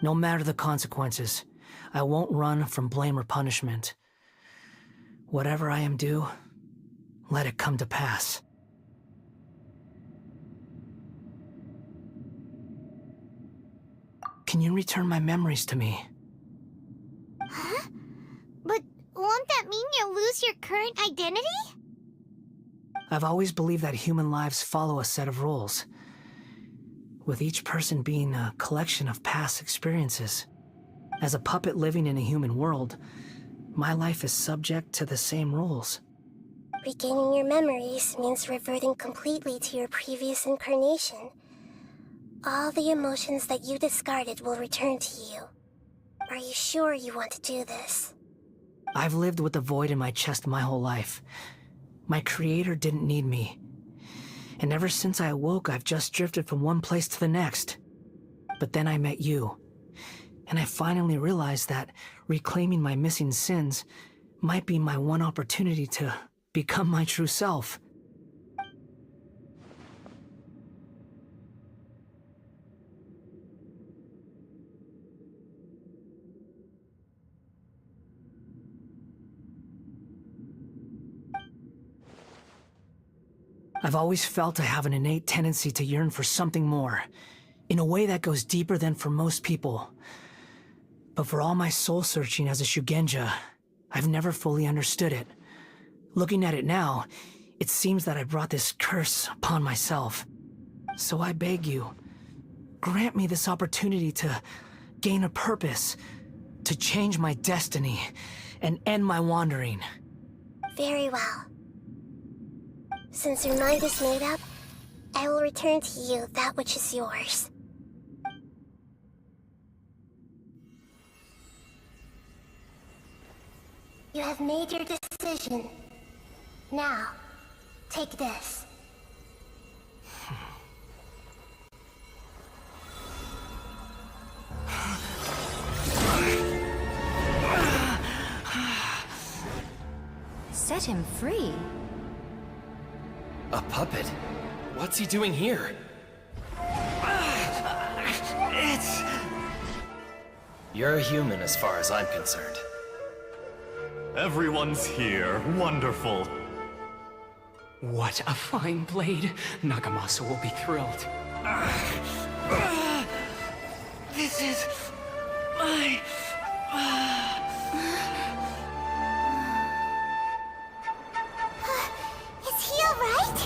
No matter the consequences, I won't run from blame or punishment. Whatever I am due, let it come to pass. Can you return my memories to me? Huh? But won't that mean you'll lose your current identity? I've always believed that human lives follow a set of rules, with each person being a collection of past experiences. As a puppet living in a human world, my life is subject to the same rules. Regaining your memories means reverting completely to your previous incarnation. All the emotions that you discarded will return to you. Are you sure you want to do this? I've lived with the void in my chest my whole life. My creator didn't need me. And ever since I awoke, I've just drifted from one place to the next. But then I met you. And I finally realized that reclaiming my missing sins might be my one opportunity to become my true self. I've always felt I have an innate tendency to yearn for something more, in a way that goes deeper than for most people. But for all my soul-searching as a Shugenja, I've never fully understood it. Looking at it now, it seems that I brought this curse upon myself. So I beg you, grant me this opportunity to gain a purpose, to change my destiny and end my wandering. Very well. Since your mind is made up, I will return to you that which is yours. You have made your decision. Now, take this. Set him free? A puppet? What's he doing here? It's... You're a human as far as I'm concerned. Everyone's here. Wonderful. What a fine blade. Nagamasa will be thrilled. This is... my... Is he alright?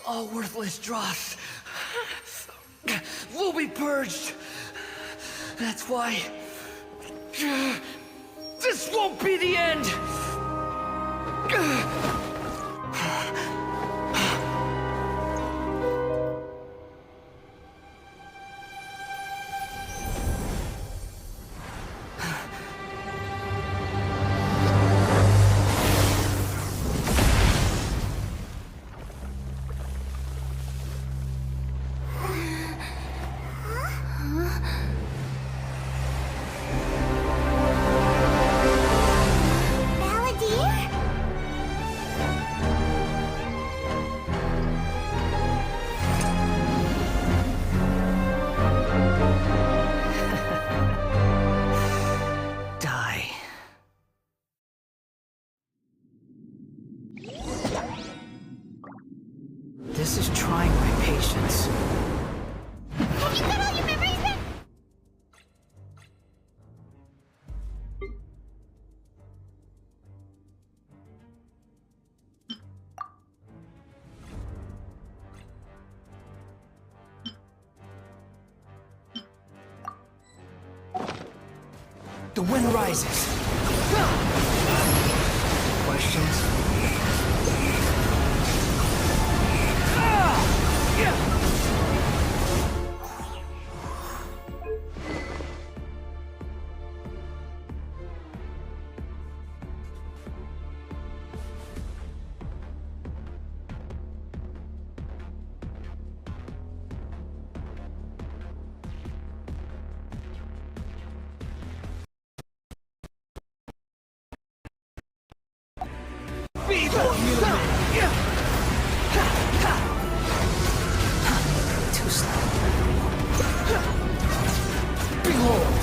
All worthless dross will be purged. That's why this won't be the end. This is trying my patience. Have you got all your memories back? The wind rises. Questions? Too slow. Behold!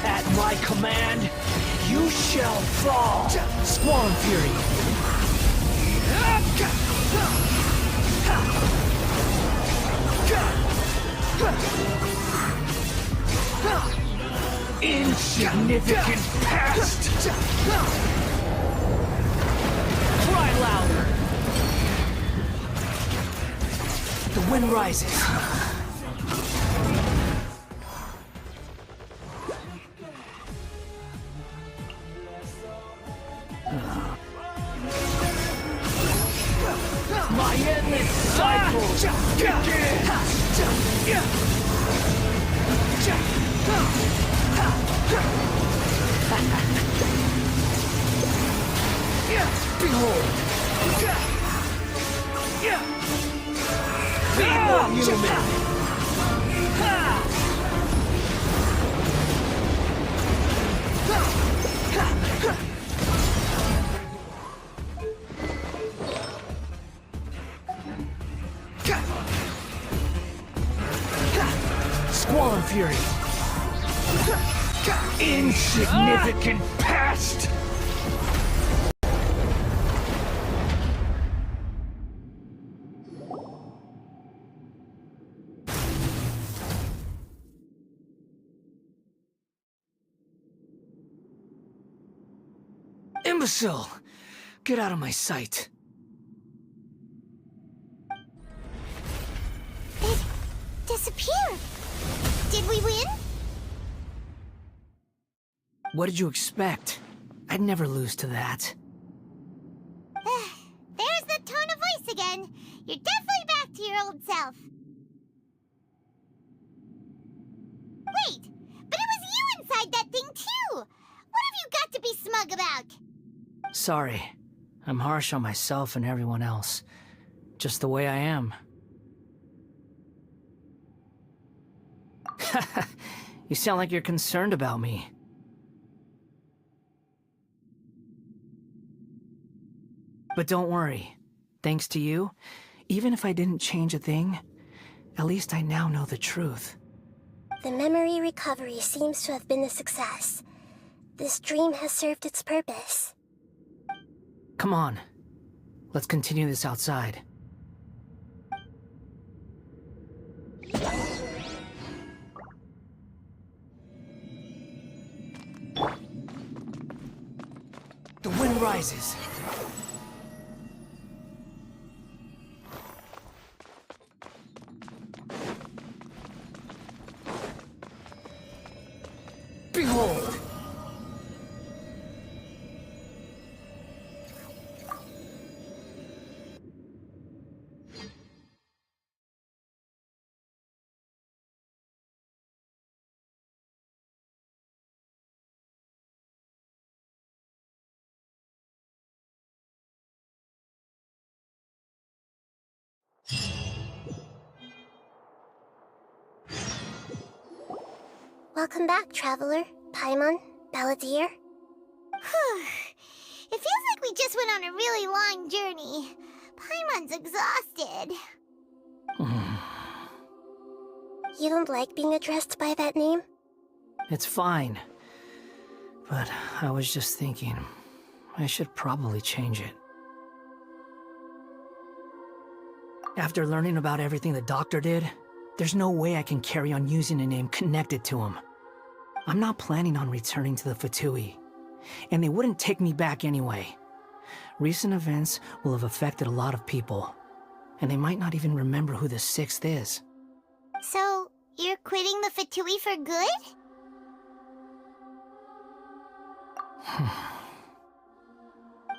At my command, you shall fall! Squall Fury! Insignificant past! Cry louder! The wind rises. My endless cycle begins! Behold! Squall Fury. Insignificant pest! Imbecile! Get out of my sight. It disappeared. Did we win? What did you expect? I'd never lose to that. There's the tone of voice again. You're definitely back to your old self. Wait, but it was you inside that thing too! What have you got to be smug about? Sorry. I'm harsh on myself and everyone else. Just the way I am. You sound like you're concerned about me. But don't worry. Thanks to you, even if I didn't change a thing, at least I now know the truth. The memory recovery seems to have been a success. This dream has served its purpose. Come on. Let's continue this outside. The wind rises. Behold! Welcome back, Traveler, Paimon, Balladeer. It feels like we just went on a really long journey. Paimon's exhausted. You don't like being addressed by that name? It's fine. But I was just thinking, I should probably change it. After learning about everything the doctor did, there's no way I can carry on using a name connected to him. I'm not planning on returning to the Fatui, and they wouldn't take me back anyway. Recent events will have affected a lot of people, and they might not even remember who the Sixth is. So, you're quitting the Fatui for good?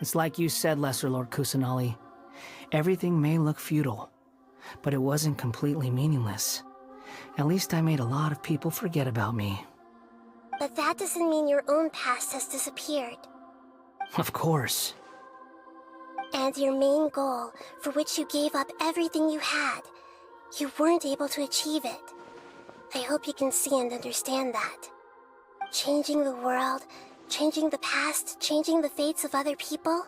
It's like you said, Lesser Lord Kusanali. Everything may look futile, but it wasn't completely meaningless. At least I made a lot of people forget about me. But that doesn't mean your own past has disappeared. Of course. And your main goal, for which you gave up everything you had, you weren't able to achieve it. I hope you can see and understand that. Changing the world, changing the past, changing the fates of other people,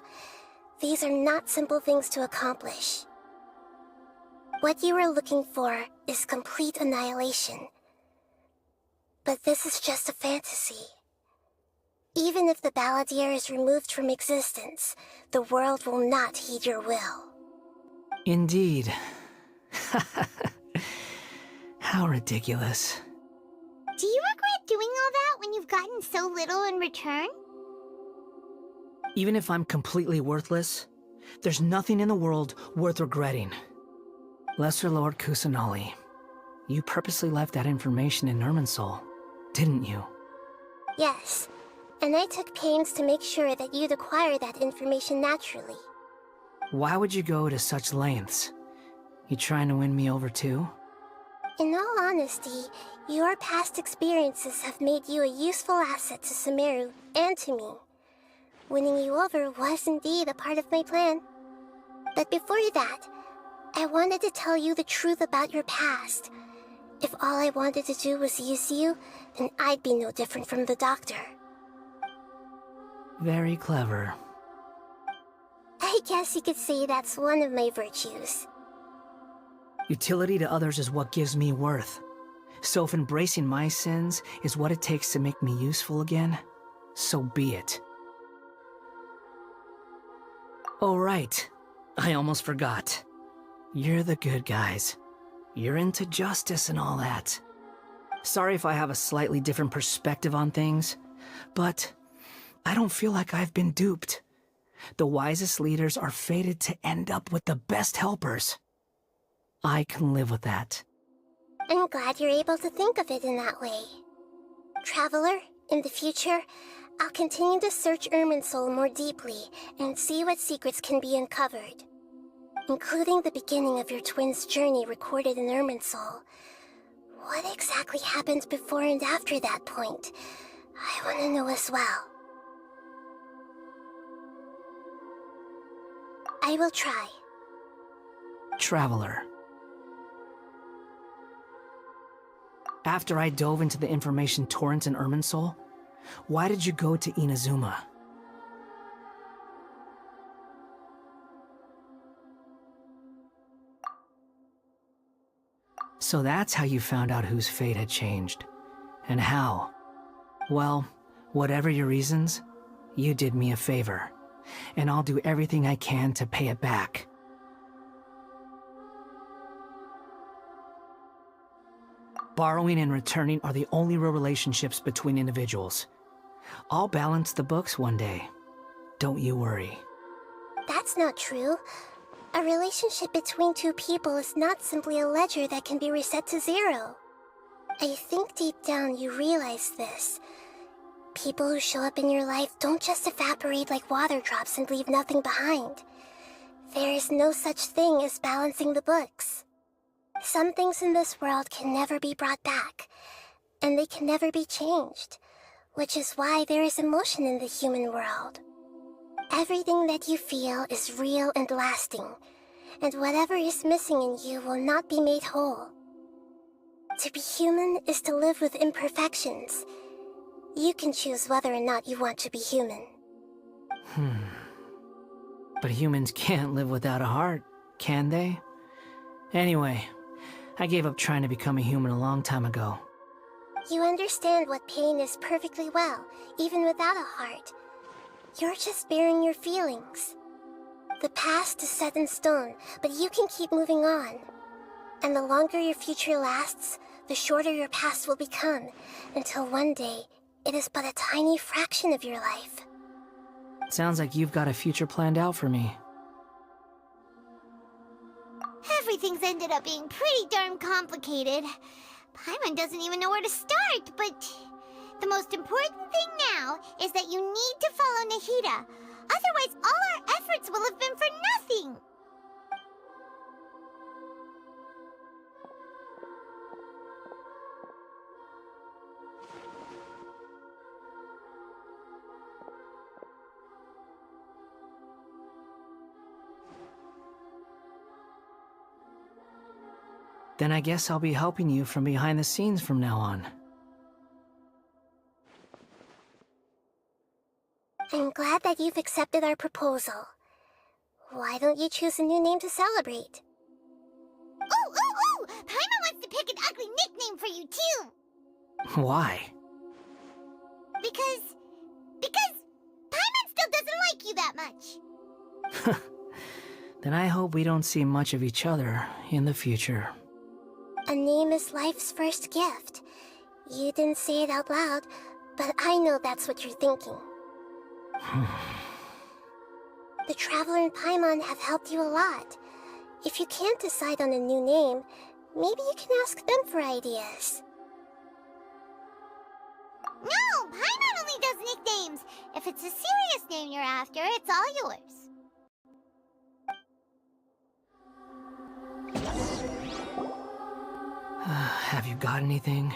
these are not simple things to accomplish. What you were looking for is complete annihilation. But this is just a fantasy. Even if the Balladeer is removed from existence, the world will not heed your will. Indeed. How ridiculous. Do you regret doing all that when you've gotten so little in return? Even if I'm completely worthless, there's nothing in the world worth regretting. Lesser Lord Kusanali, you purposely left that information in Irminsul, didn't you? Yes, and I took pains to make sure that you'd acquire that information naturally. Why would you go to such lengths? You trying to win me over too? In all honesty, your past experiences have made you a useful asset to Sumeru and to me. Winning you over was indeed a part of my plan. But before that, I wanted to tell you the truth about your past. If all I wanted to do was use you, then I'd be no different from the doctor. Very clever. I guess you could say that's one of my virtues. Utility to others is what gives me worth. So if embracing my sins is what it takes to make me useful again, so be it. Oh right, I almost forgot. You're the good guys. You're into justice and all that. Sorry if I have a slightly different perspective on things, but I don't feel like I've been duped. The wisest leaders are fated to end up with the best helpers. I can live with that. I'm glad you're able to think of it in that way. Traveler, in the future, I'll continue to search Irminsul more deeply and see what secrets can be uncovered. Including the beginning of your twins' journey recorded in Irminsul. What exactly happened before and after that point? I want to know as well. I will try. Traveler. After I dove into the information torrent in Irminsul, why did you go to Inazuma? So that's how you found out whose fate had changed. And how? Well, whatever your reasons, you did me a favor. And I'll do everything I can to pay it back. Borrowing and returning are the only real relationships between individuals. I'll balance the books one day. Don't you worry. That's not true. A relationship between two people is not simply a ledger that can be reset to zero. I think deep down you realize this. People who show up in your life don't just evaporate like water drops and leave nothing behind. There is no such thing as balancing the books. Some things in this world can never be brought back, and they can never be changed, which is why there is emotion in the human world. Everything that you feel is real and lasting, and whatever is missing in you will not be made whole. To be human is to live with imperfections. You can choose whether or not you want to be human. But humans can't live without a heart, can they? Anyway, I gave up trying to become a human a long time ago. You understand what pain is perfectly well, even without a heart. You're just bearing your feelings. The past is set in stone, but you can keep moving on. And the longer your future lasts, the shorter your past will become, until one day, it is but a tiny fraction of your life. Sounds like you've got a future planned out for me. Everything's ended up being pretty darn complicated. Paimon doesn't even know where to start, but the most important thing now is that you need to follow Nahida. Otherwise, all our efforts will have been for nothing. Then I guess I'll be helping you from behind the scenes from now on. I'm glad that you've accepted our proposal. Why don't you choose a new name to celebrate? Ooh! Paimon wants to pick an ugly nickname for you, too! Why? Because Paimon still doesn't like you that much. Then I hope we don't see much of each other in the future. A name is life's first gift. You didn't say it out loud, but I know that's what you're thinking. The Traveler and Paimon have helped you a lot. If you can't decide on a new name, maybe you can ask them for ideas. No, Paimon only does nicknames. If it's a serious name you're after, it's all yours. Have you got anything?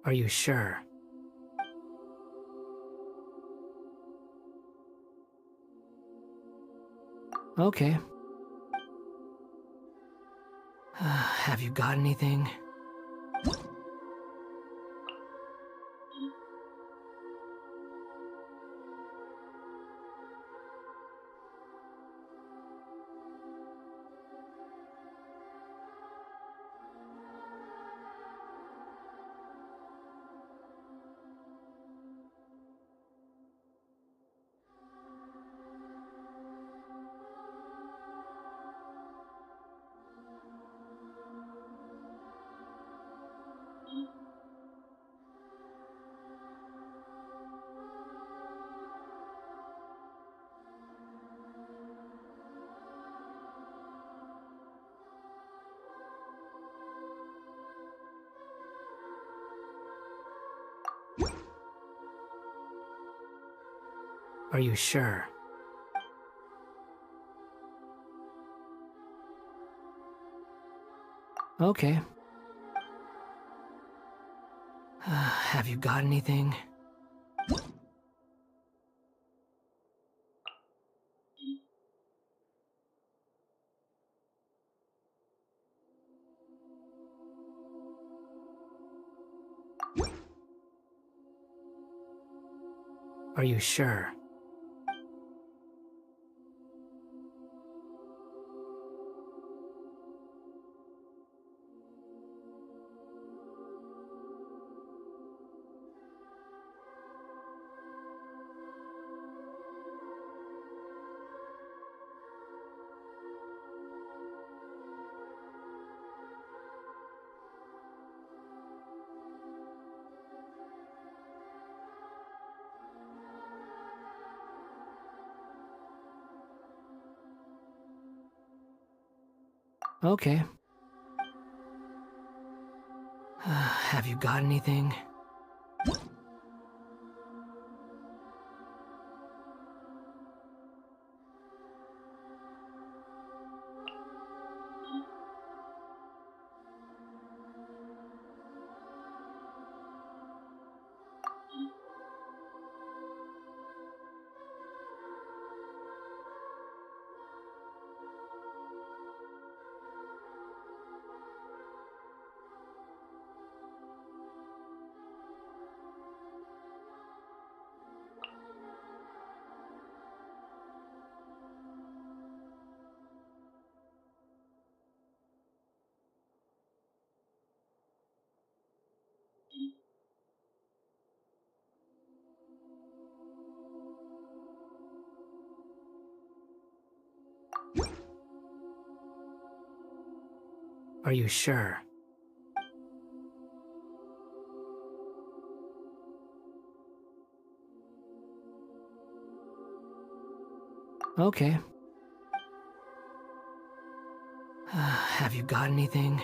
Are you sure? Okay. Have you got anything? Are you sure? Okay. Have you got anything? Are you sure? Okay. Have you got anything? Are you sure? Okay. Have you got anything?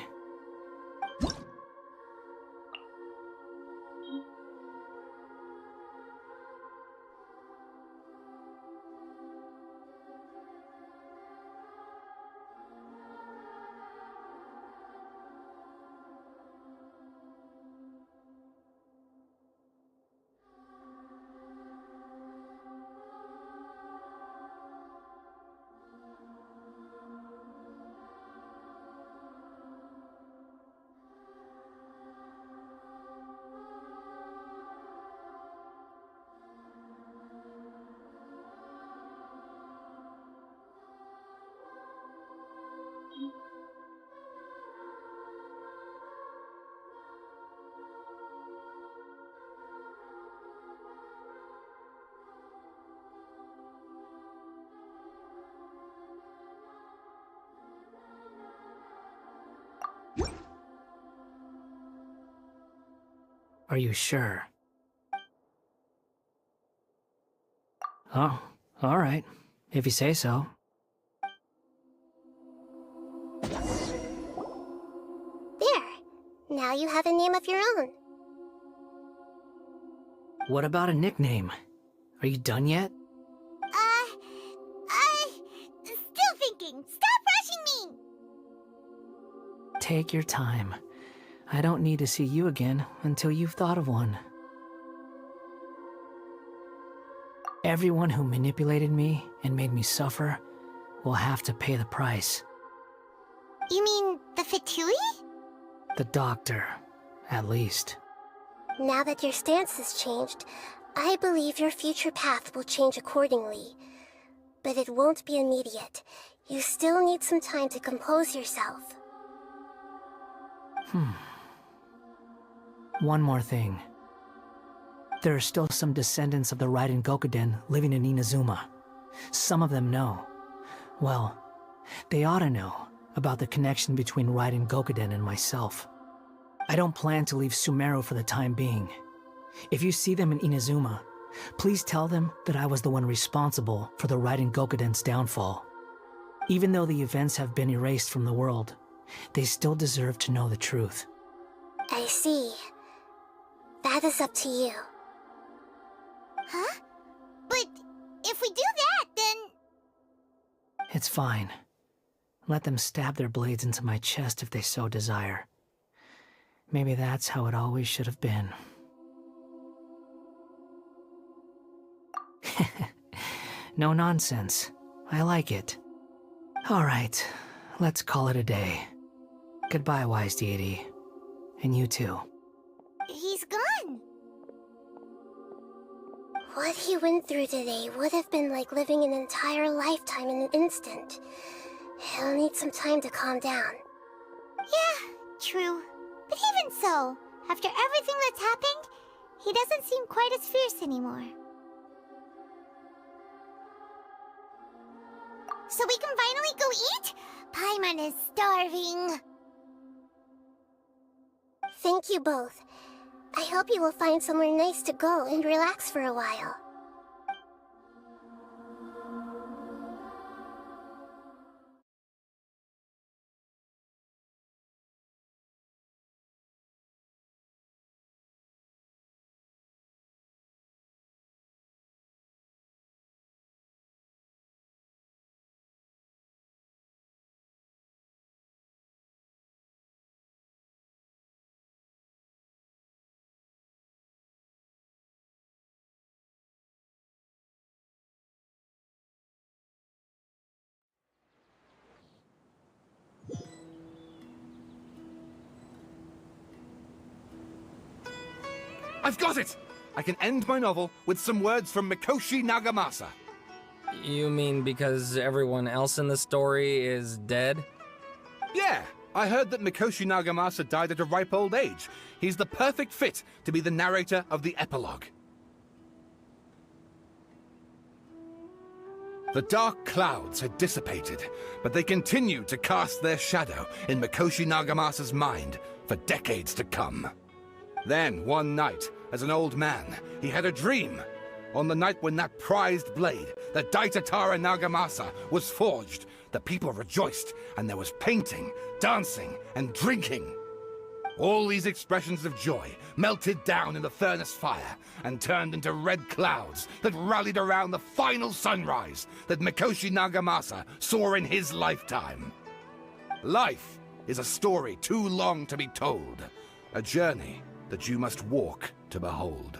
Are you sure? Oh, all right. If you say so. There. Now you have a name of your own. What about a nickname? Are you done yet? Still thinking. Stop rushing me! Take your time. I don't need to see you again until you've thought of one. Everyone who manipulated me and made me suffer will have to pay the price. You mean the Fatui? The doctor, at least. Now that your stance has changed, I believe your future path will change accordingly. But it won't be immediate. You still need some time to compose yourself. One more thing. There are still some descendants of the Raiden Gokuden living in Inazuma. Some of them know. Well, they ought to know about the connection between Raiden Gokuden and myself. I don't plan to leave Sumeru for the time being. If you see them in Inazuma, please tell them that I was the one responsible for the Raiden Gokuden's downfall. Even though the events have been erased from the world, they still deserve to know the truth. I see. That is up to you. Huh? But if we do that, then... It's fine. Let them stab their blades into my chest if they so desire. Maybe that's how it always should have been. No nonsense. I like it. All right, let's call it a day. Goodbye, wise deity. And you too. He's gone. What he went through today would have been like living an entire lifetime in an instant. He'll need some time to calm down. Yeah, true. But even so, after everything that's happened, he doesn't seem quite as fierce anymore. So we can finally go eat? Paimon is starving. Thank you both. I hope you will find somewhere nice to go and relax for a while. I've got it! I can end my novel with some words from Mikoshi Nagamasa. You mean because everyone else in the story is dead? Yeah, I heard that Mikoshi Nagamasa died at a ripe old age. He's the perfect fit to be the narrator of the epilogue. The dark clouds had dissipated, but they continued to cast their shadow in Mikoshi Nagamasa's mind for decades to come. Then, one night, as an old man, he had a dream. On the night when that prized blade, the Daitatara Nagamasa, was forged, the people rejoiced, and there was painting, dancing, and drinking. All these expressions of joy melted down in the furnace fire and turned into red clouds that rallied around the final sunrise that Mikoshi Nagamasa saw in his lifetime. Life is a story too long to be told, a journey that you must walk to behold.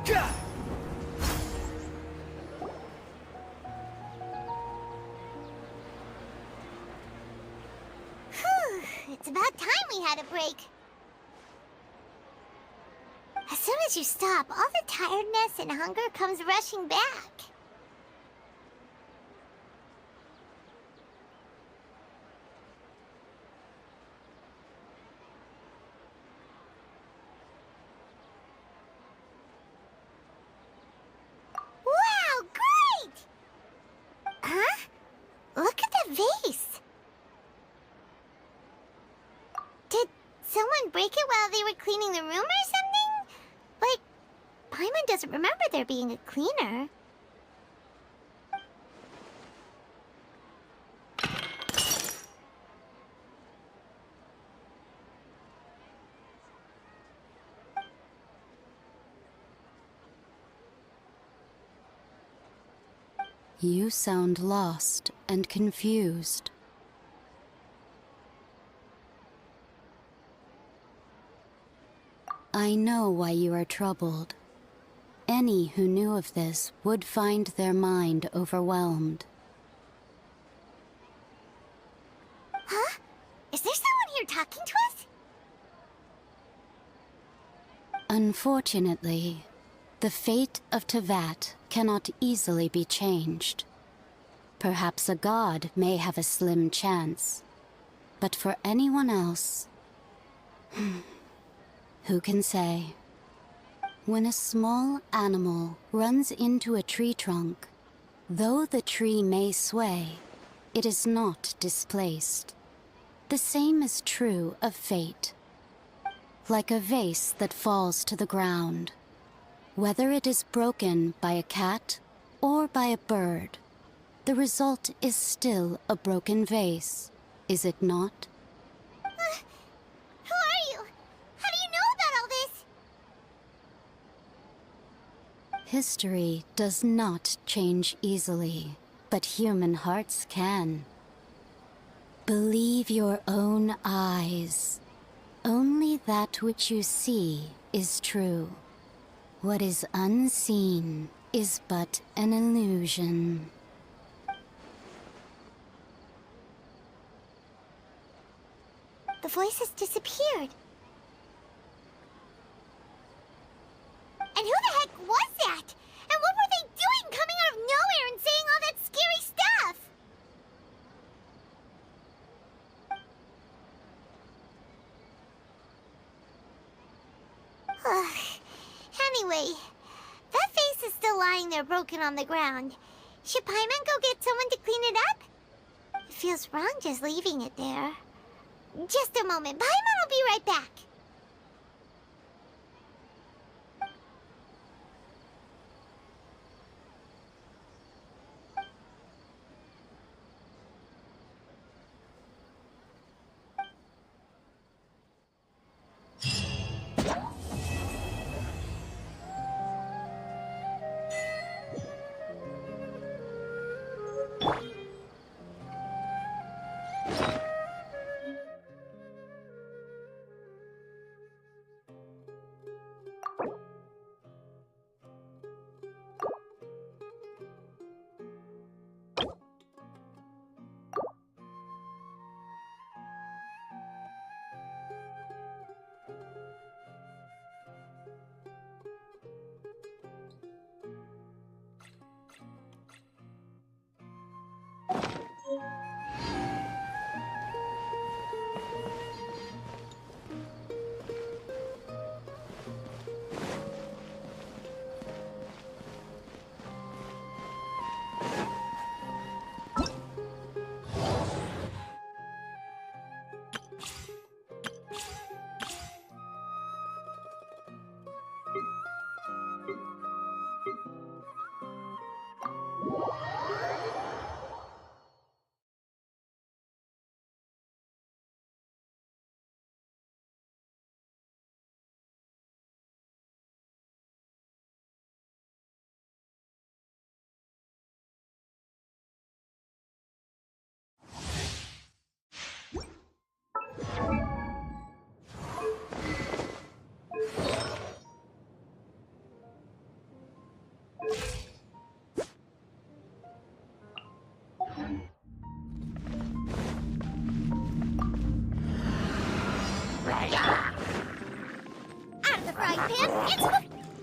Whew, it's about time we had a break. As soon as you stop, all the tiredness and hunger comes rushing back. Wow, great! Huh? Look at the vase. Did someone break it while they were cleaning the room or something? Like, Paimon doesn't remember there being a cleaner. You sound lost and confused. I know why you are troubled. Any who knew of this would find their mind overwhelmed. Huh? Is there someone here talking to us? Unfortunately, the fate of Tevat cannot easily be changed. Perhaps a god may have a slim chance, but for anyone else, who can say? When a small animal runs into a tree trunk, though the tree may sway, it is not displaced. The same is true of fate. Like a vase that falls to the ground. Whether it is broken by a cat or by a bird, the result is still a broken vase, is it not? Who are you? How do you know about all this? History does not change easily, but human hearts can. Believe your own eyes. Only that which you see is true. What is unseen is but an illusion. The voice has disappeared. And who the heck was that? And what were they doing coming out of nowhere and saying all that scary stuff? Anyway, that face is still lying there broken on the ground. Should Paimon go get someone to clean it up? It feels wrong just leaving it there. Just a moment. Paimon will be right back.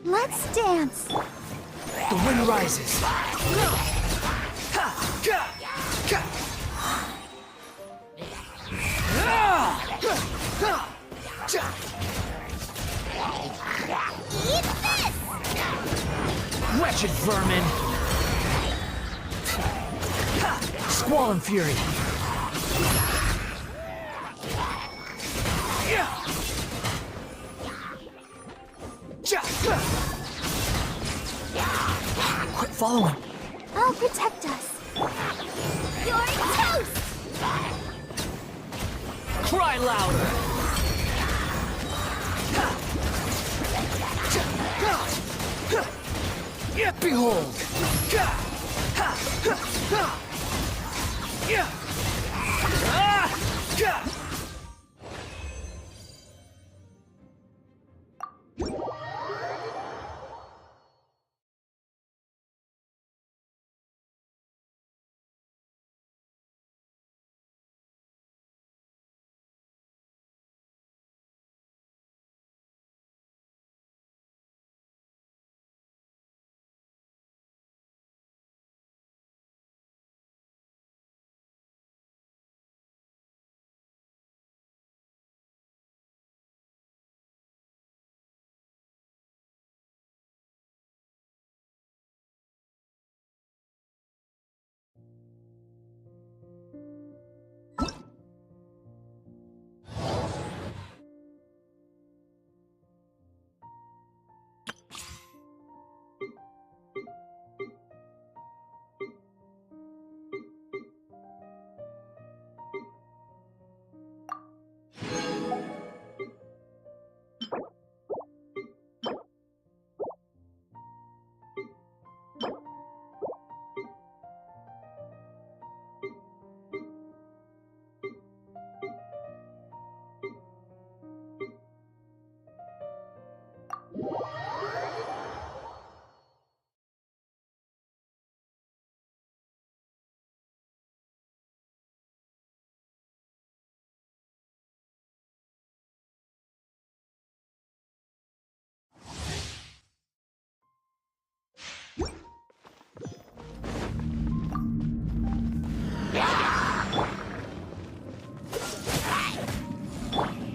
Let's dance. The wind rises. Eat this! Wretched vermin! Squall and fury! Quit following! I'll protect us. You're toast! Cry louder! Behold!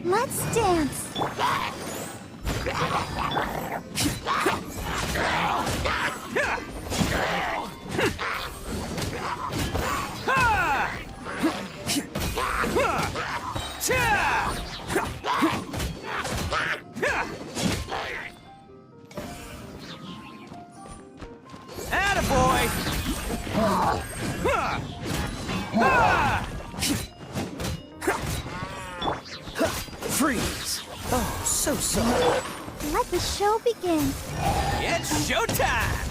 Let's dance. Attaboy! Freeze! Oh, so soft. Let the show begin. It's showtime!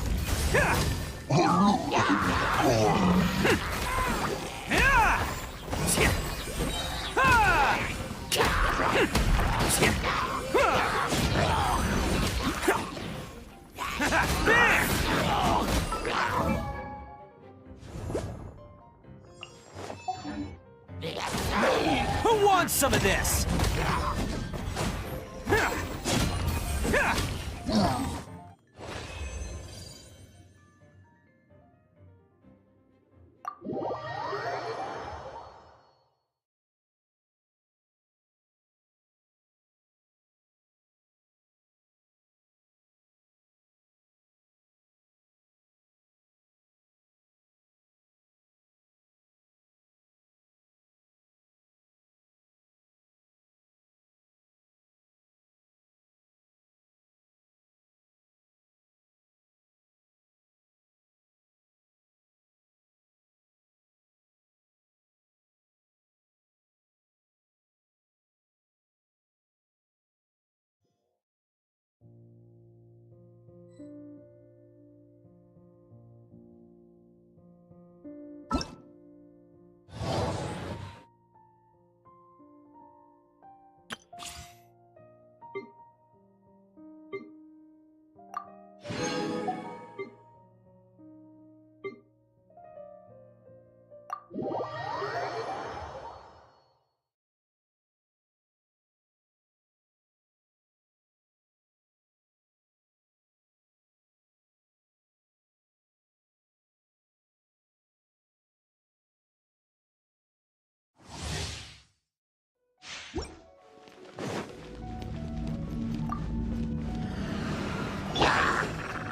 Who wants some of this?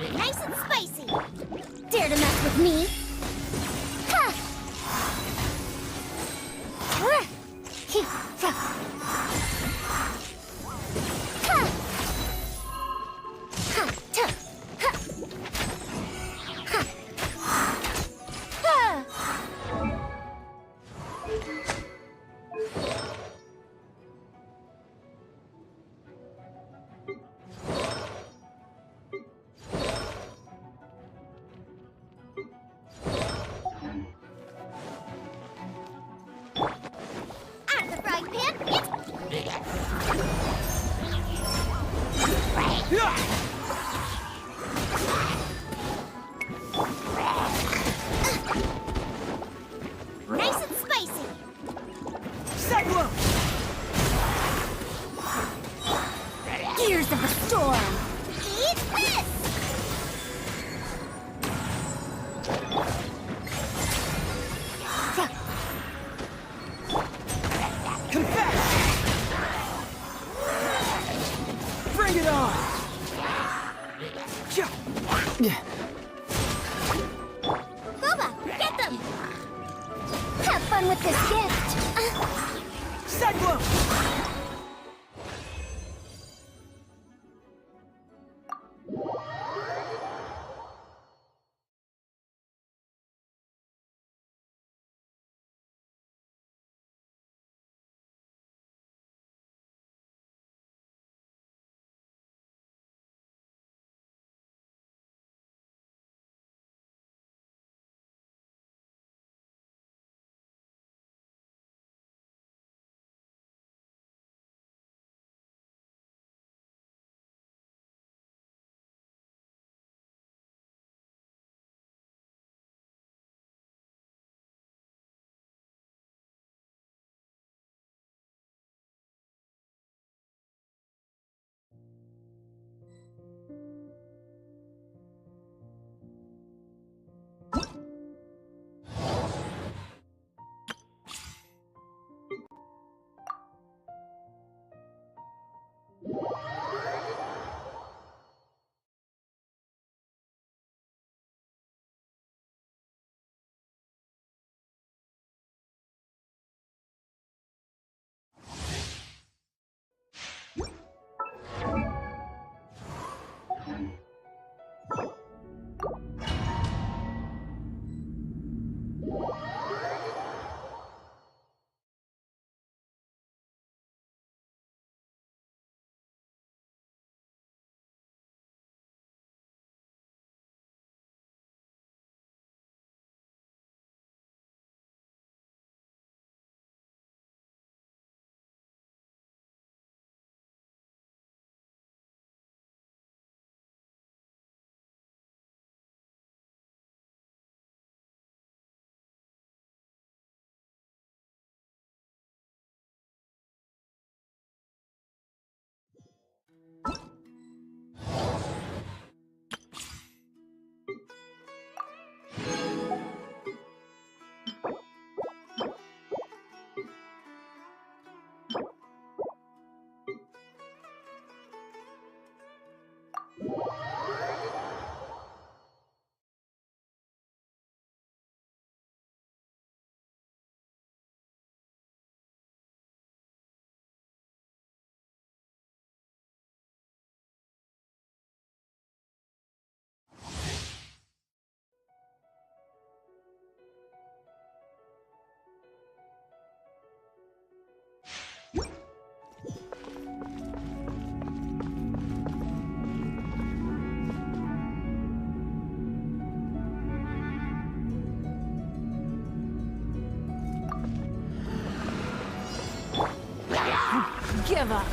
Nice and spicy. Dare to mess with me? Ha! Ha! Ha! Ha! Ta! Ha! Ha! Ha! Out of the frying pan, nice and spicy. Cyclone! Gears of the storm. Eat this! Confess! Bring it on! Boba, get them! Have fun with this gift! Cyclone! Give up.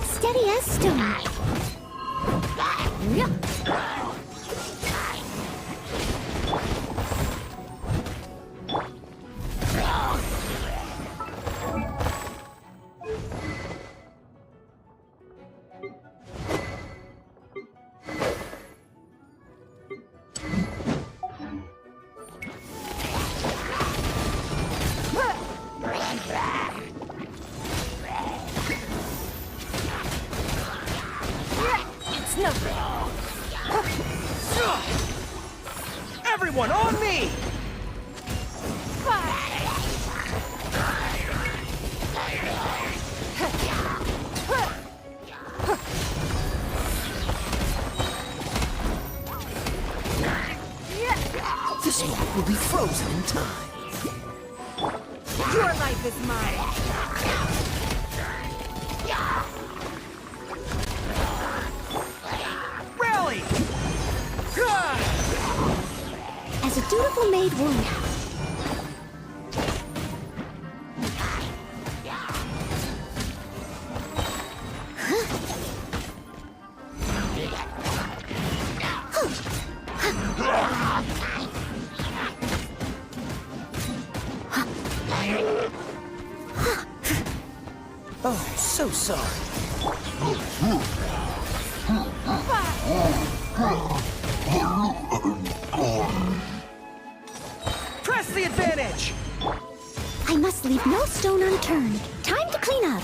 Steady as stone. Everyone on me! This spot will be frozen in time. Your life is mine. Rally! As a dutiful maid would. Oh, so sorry. Press the advantage! I must leave no stone unturned. Time to clean up.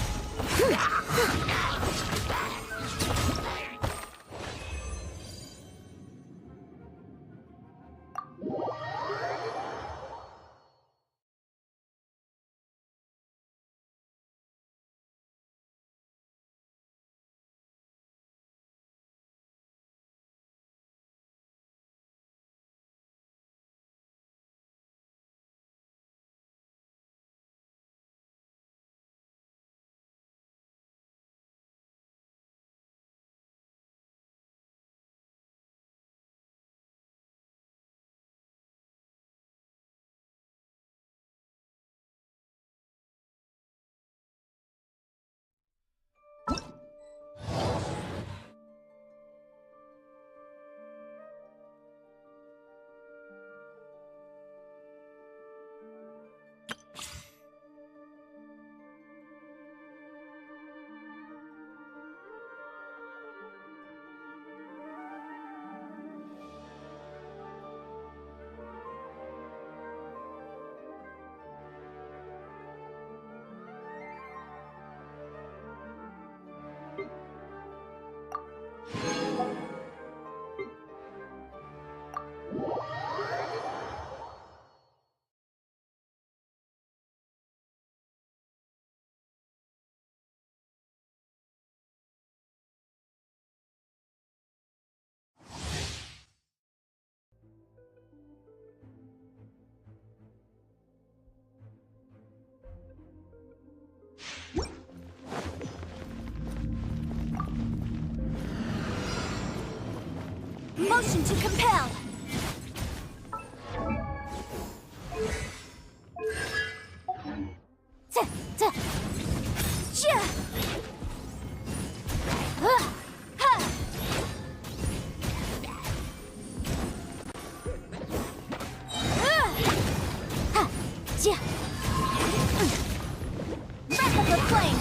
Motion to compel. Replica flame.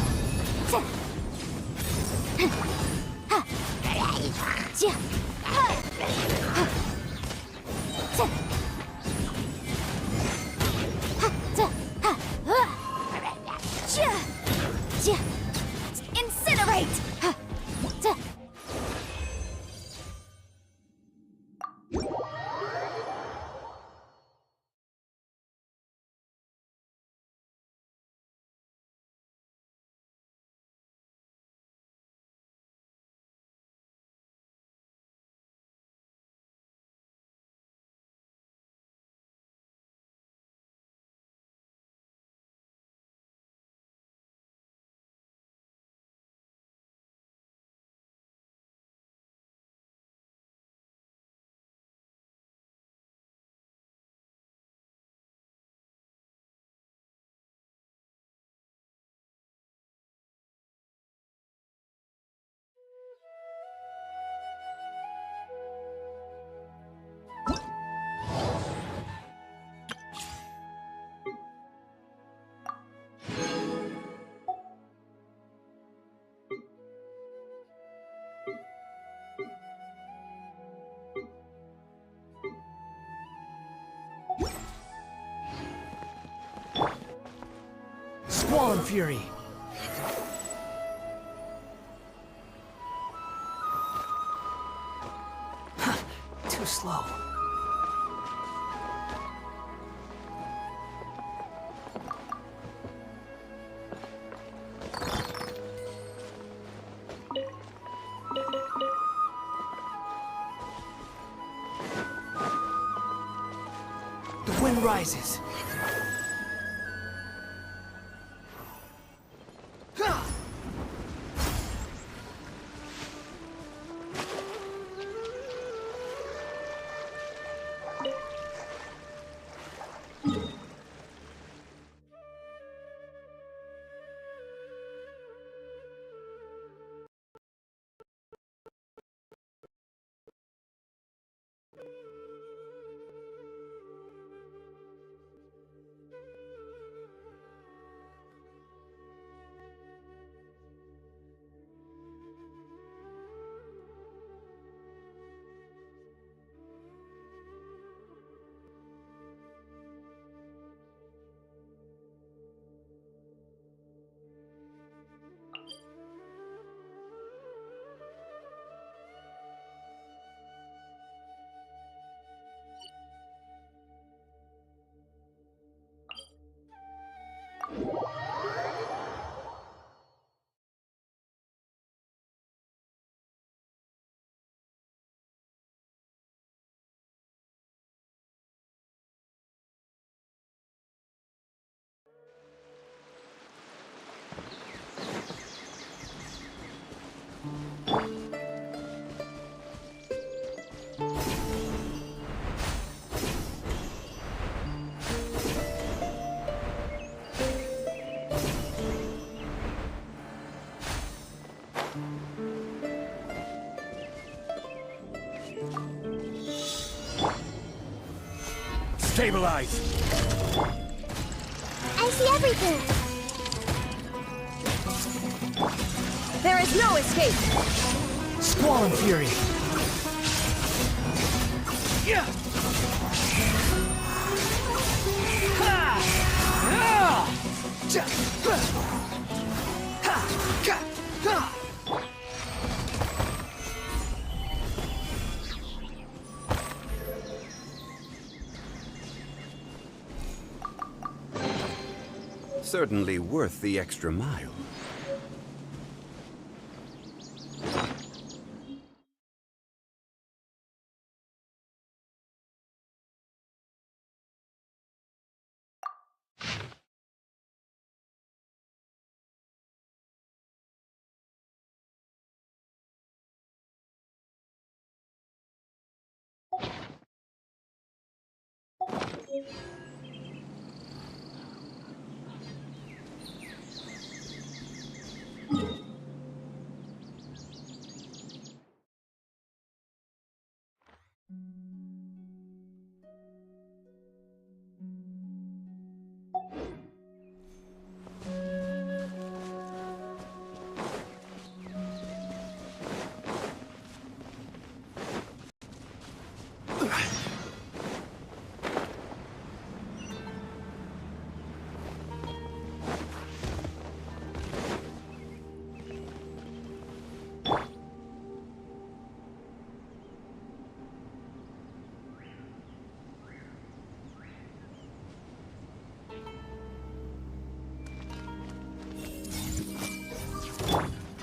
Incinerate! Squall Fury. slow. The wind rises. Stabilize! I see everything! There is no escape! Squall and fury! Yeah! Certainly worth the extra mile.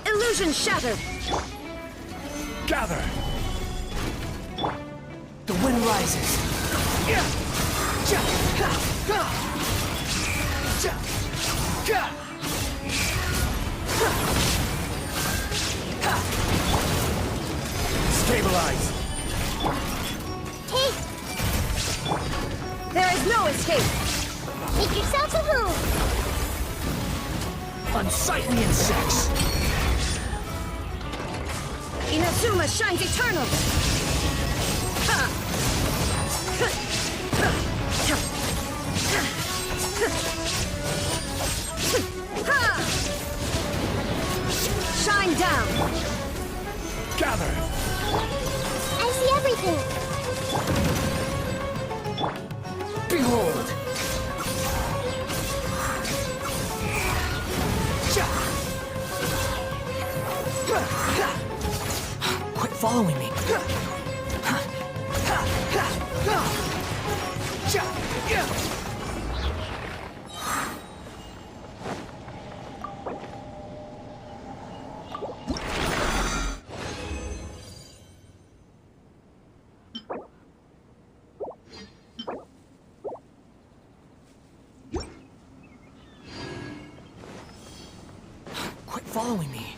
Illusion shattered! Gather! The wind rises. Stabilize! Hey! There is no escape! Make yourself a move! Unsightly insects! Inazuma shines eternal! Shine down! Gather! I see everything! Behold! Quit following me! Quit following me.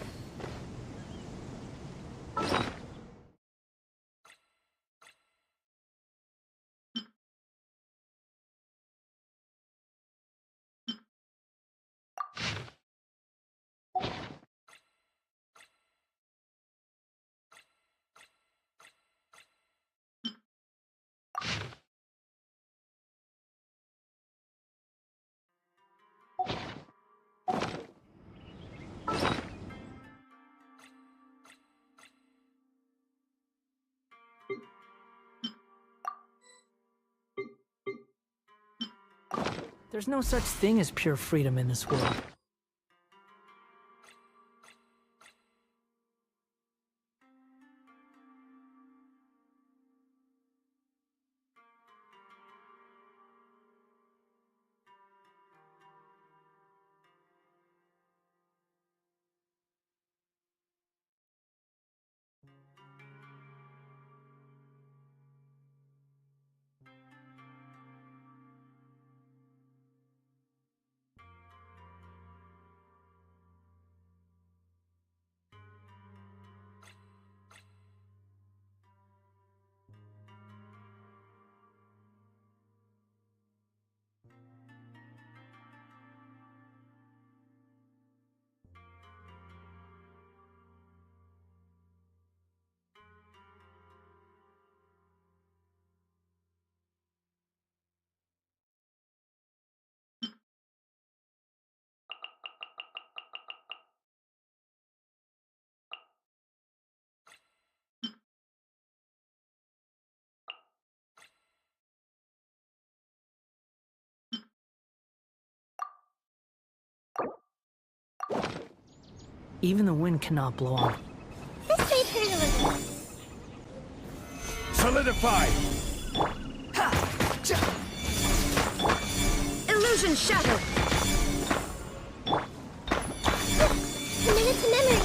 There's no such thing as pure freedom in this world. Even the wind cannot blow on. This may hurt a little. Solidify! Illusion shatter! Commit it to memory.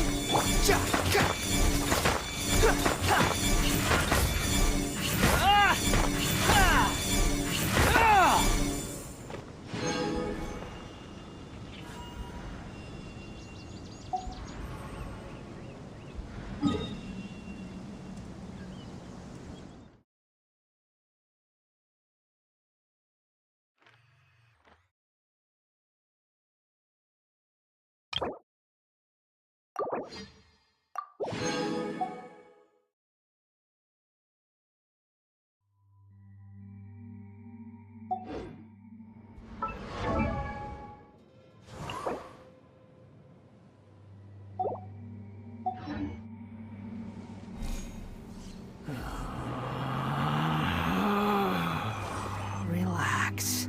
Relax.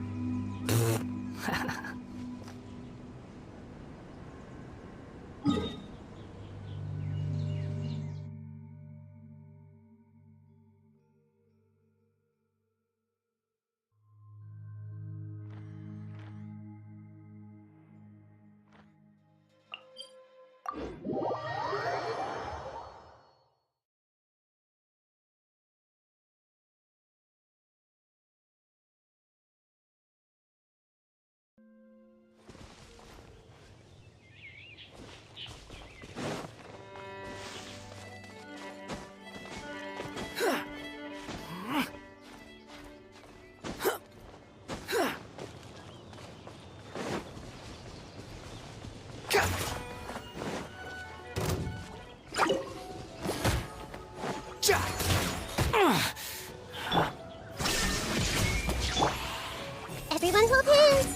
Everyone hold hands.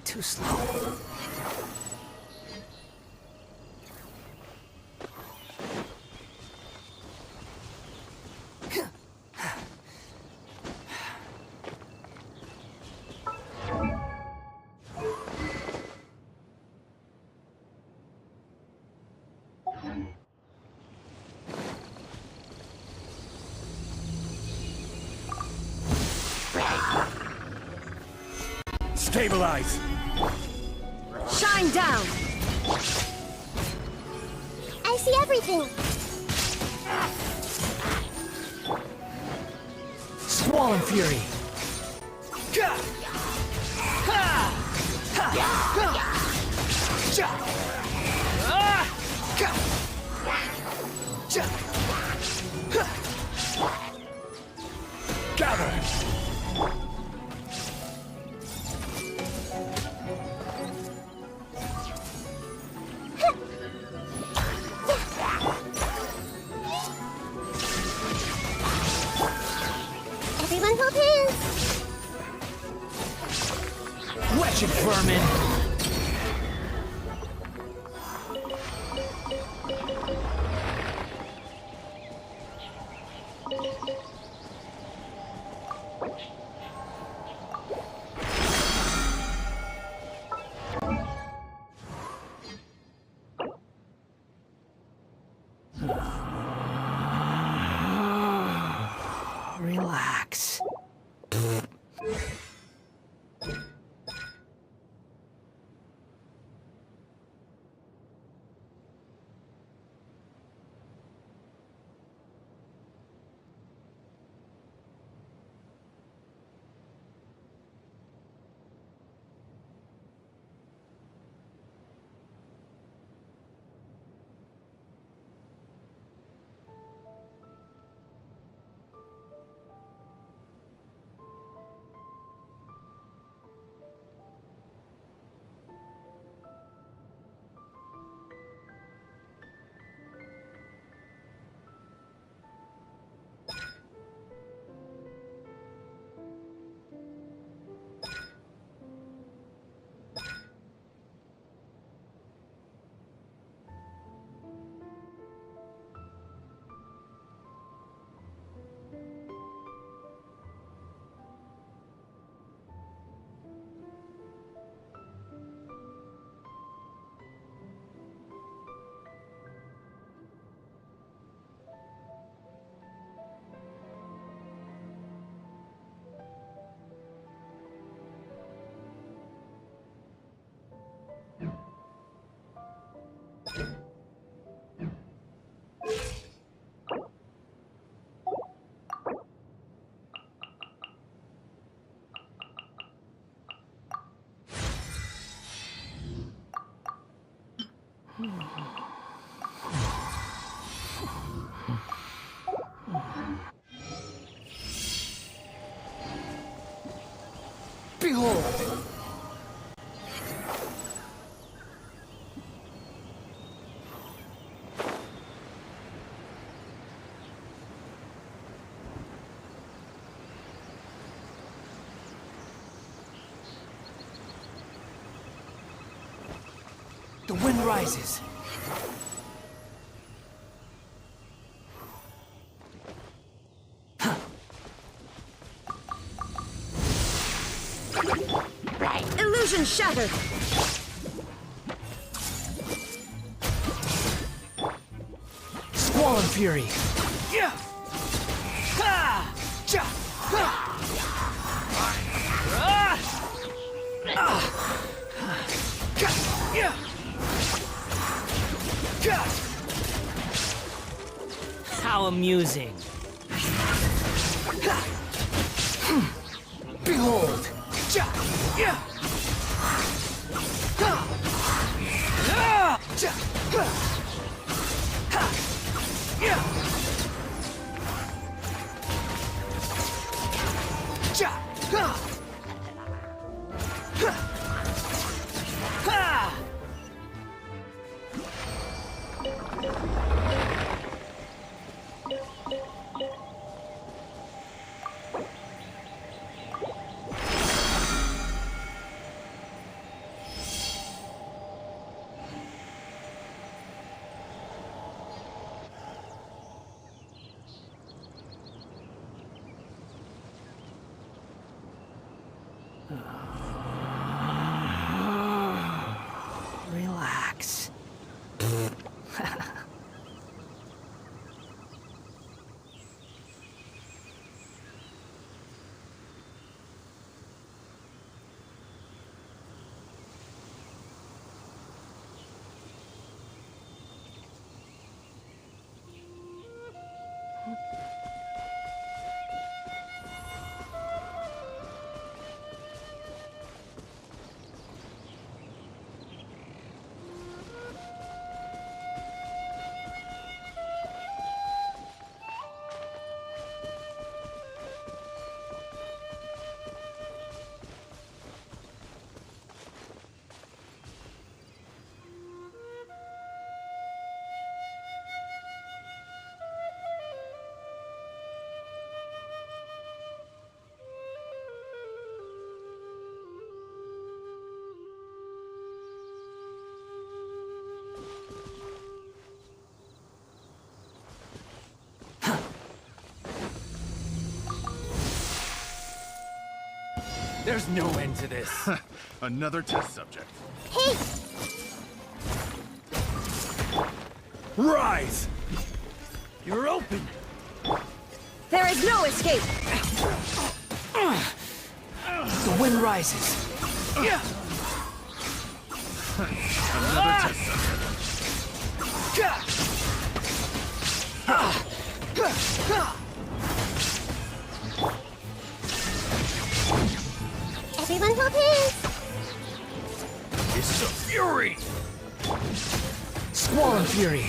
Too slow. Stabilize! Shine down! I see everything! Swollen Fury! Gather! Everyone hold hands! Wretched vermin! Relax. Behold! The wind rises. Illusion shattered! Swollen Fury! Yeah! Ha! Ja! Ha! Ah! Ah! Ka! Yeah! Ka! How amusing! Ha! Behold! Ja! Yeah! Ha! Ah! Ja! Ha! Ha! Yeah! Ja! Ha! Ha! Ha! There's no end to this. Another test subject. Hey! Rise! You're open! There is no escape! The wind rises. Another test subject. Everyone hold hands! It's the fury! Squall and fury.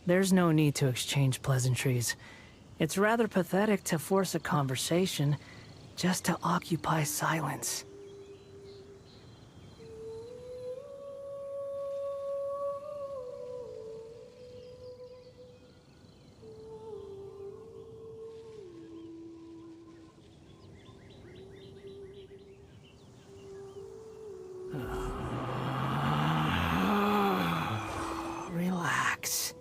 There's no need to exchange pleasantries. It's rather pathetic to force a conversation just to occupy silence. Relax.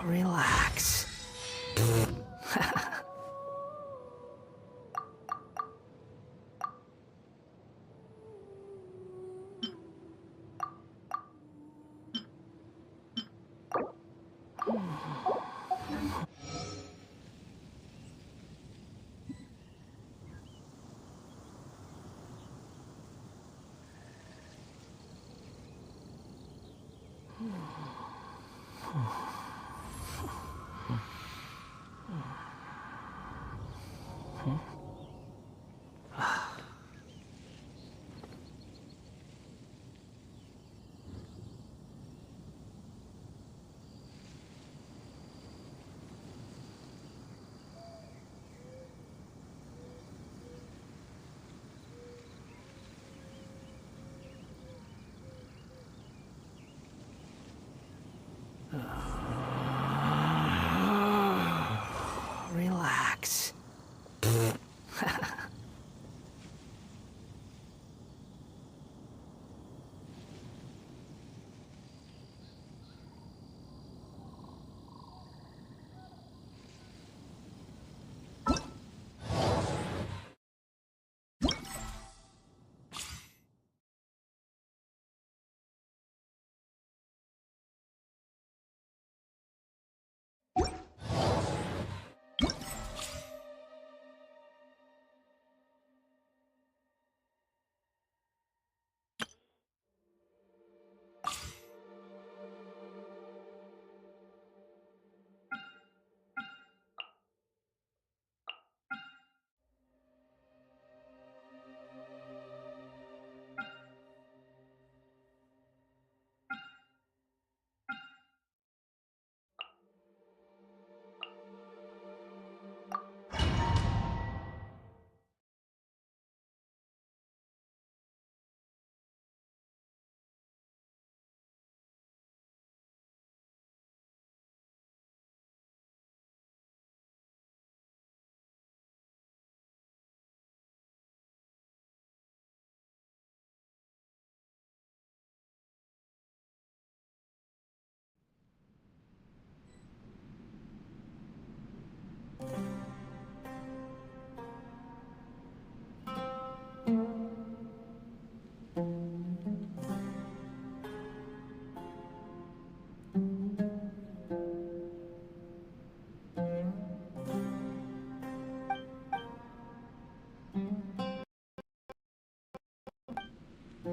Relax. Too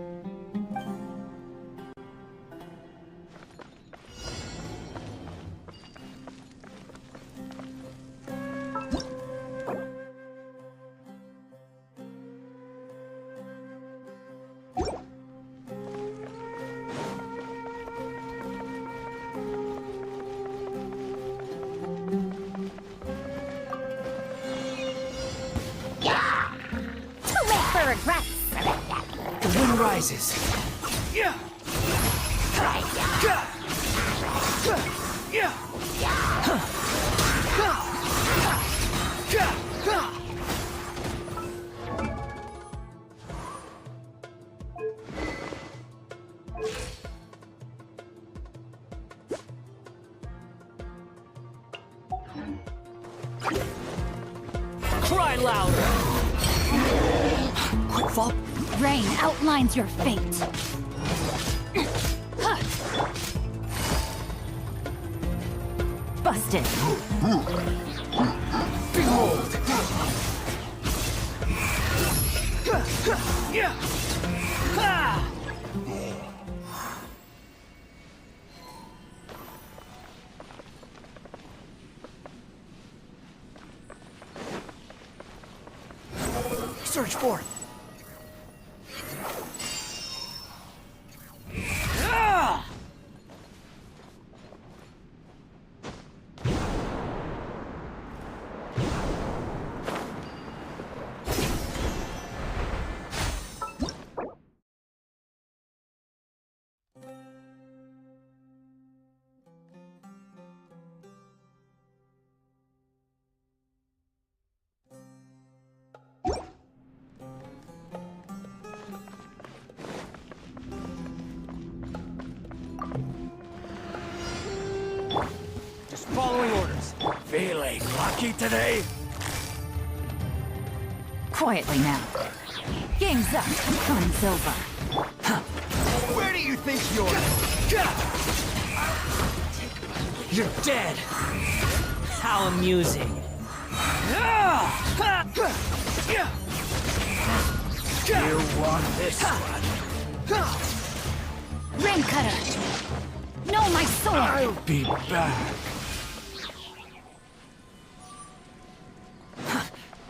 late for regrets. The wind rises. Yeah. Cry louder. Quick fall. Rain outlines your fate. Busted. Behold. Search for it. Just following orders. Feeling lucky today? Quietly now. Game's up. Fun's over. Where do you think you're dead. How amusing. You want this one? Rain cutter. No, my sword. I'll be back.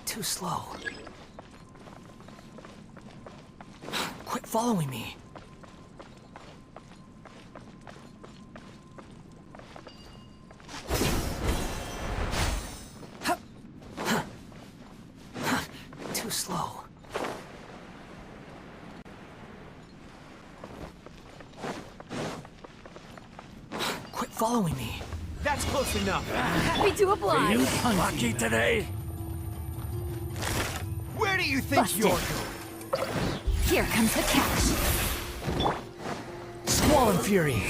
Too slow. Quit following me. Too slow. Quit following me. That's close enough. Happy to oblige. You lucky today? Where do you think Busted. you're going? Here comes the catch. Squall and Fury.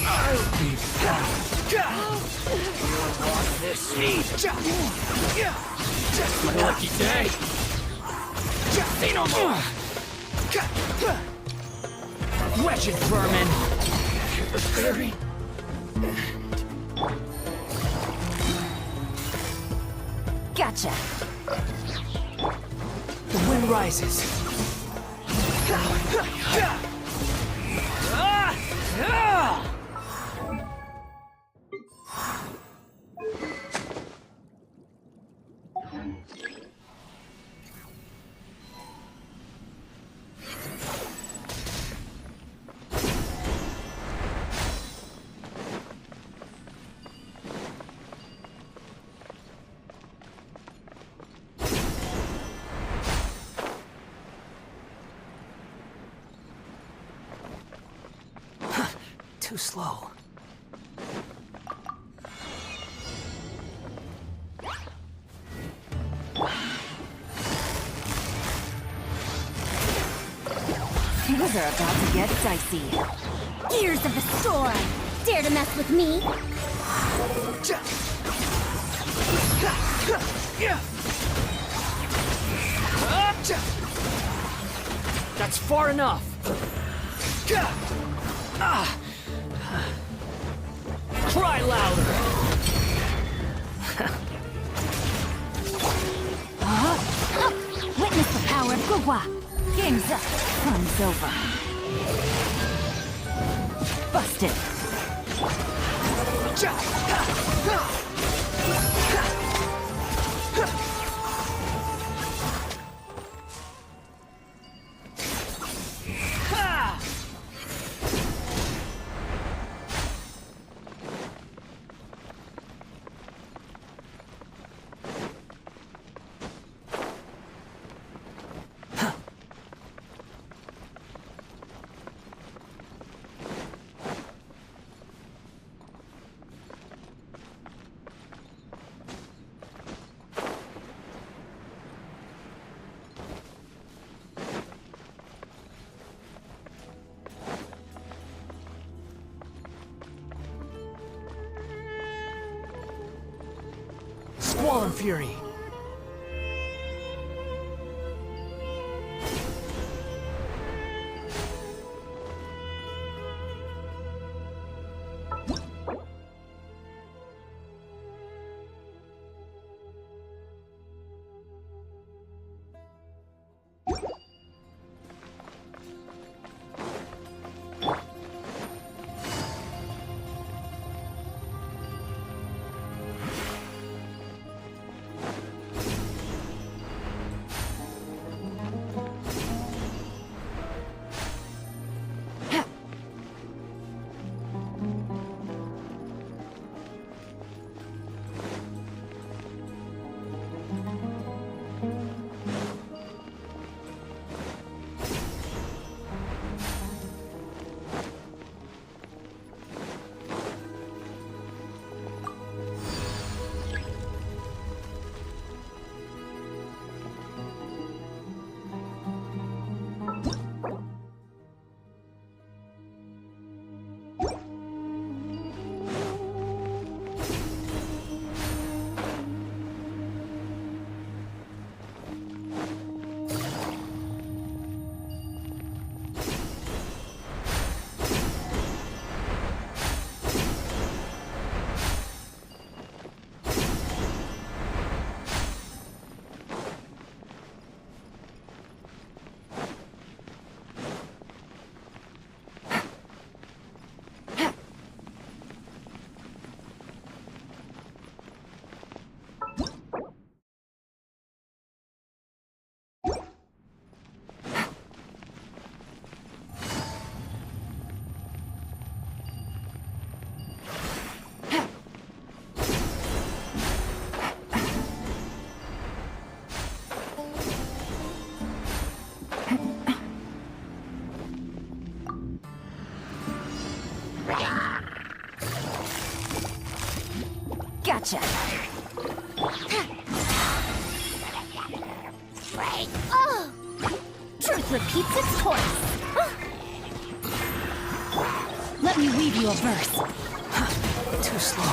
I'll be back. Want this heat? Just my lucky day. Say no more. Wretched vermin. The Fury. Gotcha. The wind rises. Too slow. Things are about to get dicey. Gears of the storm! Dare to mess with me? That's far enough. Cry louder. Witness the power power of Gugwa. Game's up. Fun's over. Busted. Squall and Fury. Gotcha. Oh! Truth repeats its course. Let me weave you a verse. Too slow.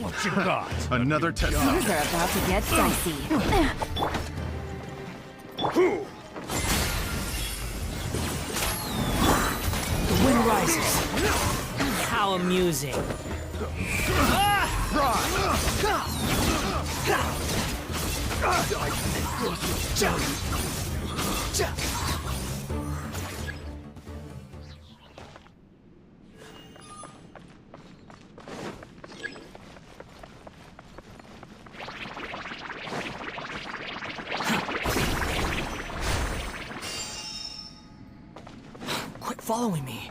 What you got? Another test. Things are about to get dicey. The winner wind rises. How amusing. Quit following me.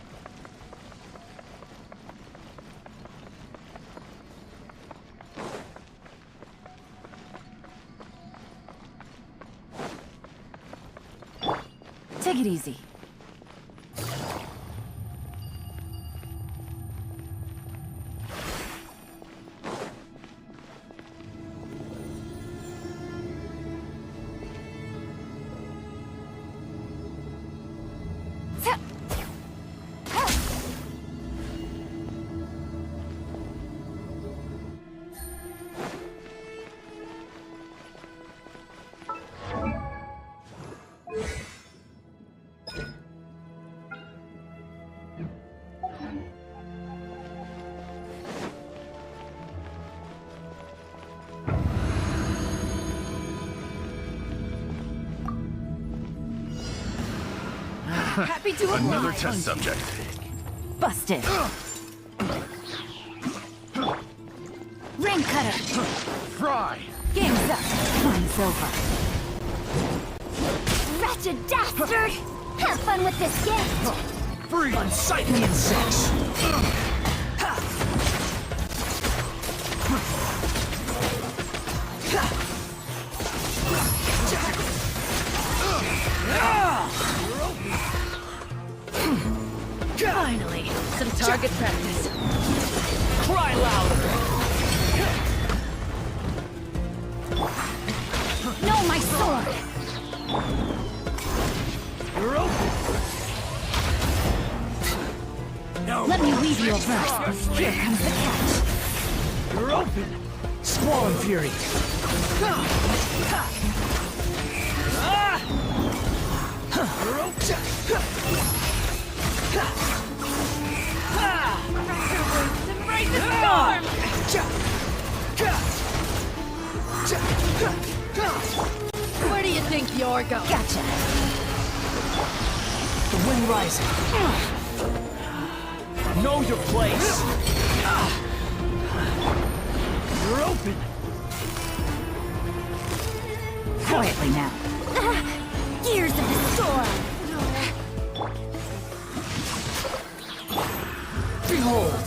Take it easy. Happy to oblige. Another test subject. Busted. Ring cutter. Fry. Game's up. Fun's over. Wretched dastard! Have fun with this gift! Free unsightly insects! Finally, some target practice. Cry louder! No, my sword! You're open! No! Let me weave you a verse. Here comes the catch. You're open! Squall and Fury! You're open! Embrace the storm! Where do you think you're going? Gotcha. The wind rising. Know your place. You're open. Quietly now. Gears of the storm! Behold!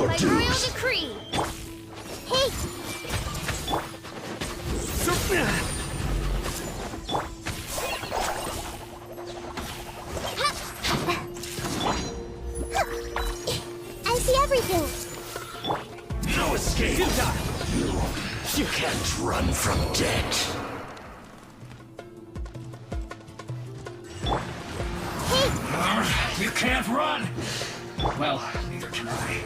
By royal decree. Hey! I see everything. No escape! You can't run from death. You can't run! Well, neither can I.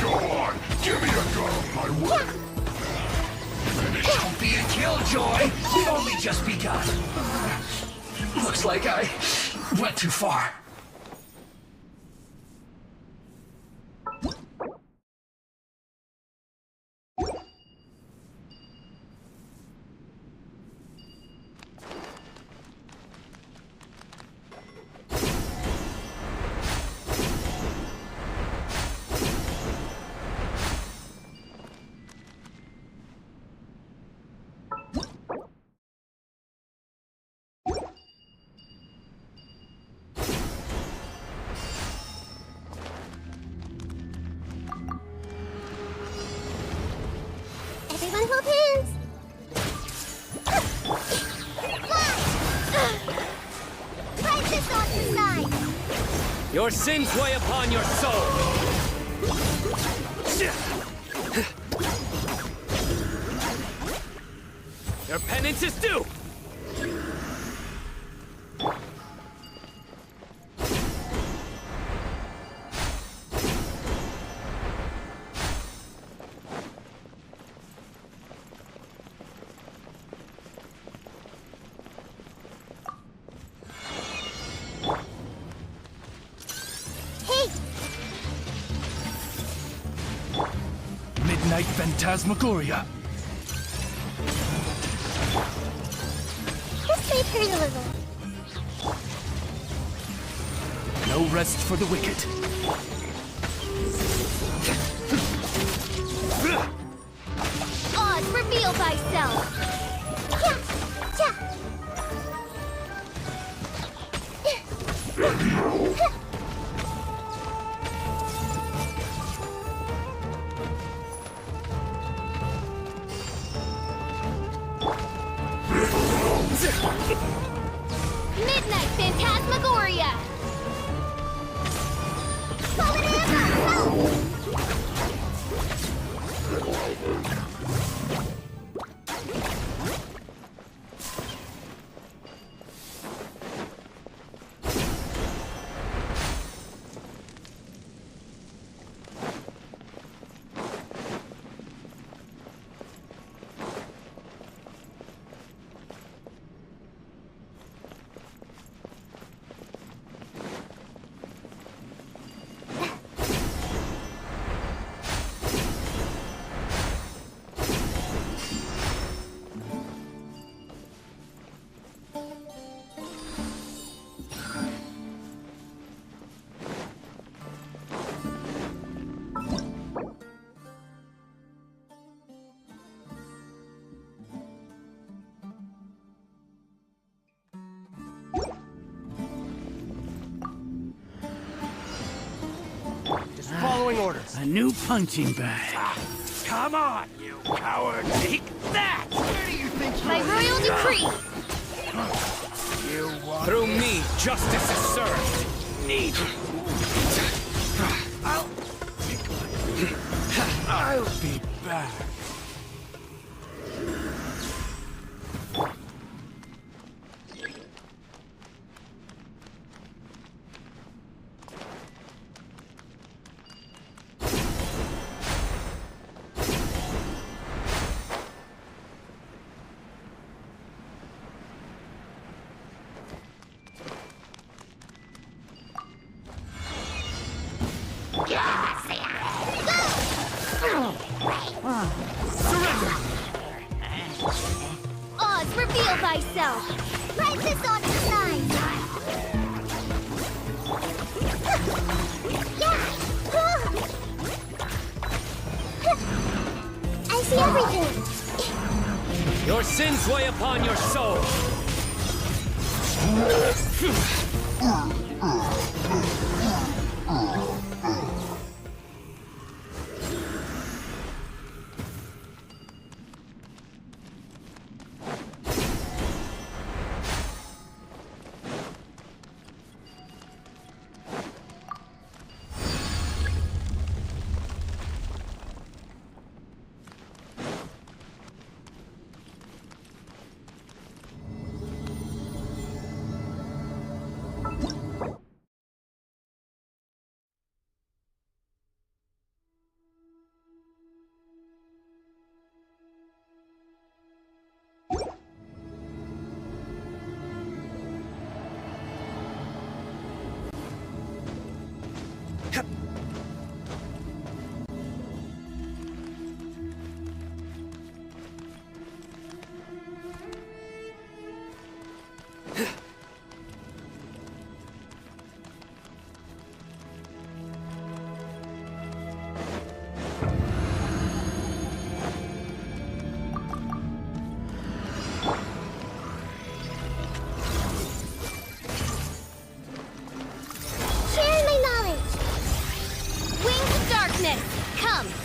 Go on! Give me a go, my work! Don't be a killjoy! We've only just begun. Looks like I went too far. Everyone hold hands. Place this on the side. Your sins weigh upon your soul. Your penance is due. Midnight Phantasmagoria. This may hurt a little. No rest for the wicked. Oz, reveal thyself. Midnight Phantasmagoria. Following orders. A new punching bag. Come on, you coward! Take that! Where do you think By royal decree. Through me, justice is served. I'll be back. Oz, reveal thyself. Place this on the side. I see everything. Your sins weigh upon your soul.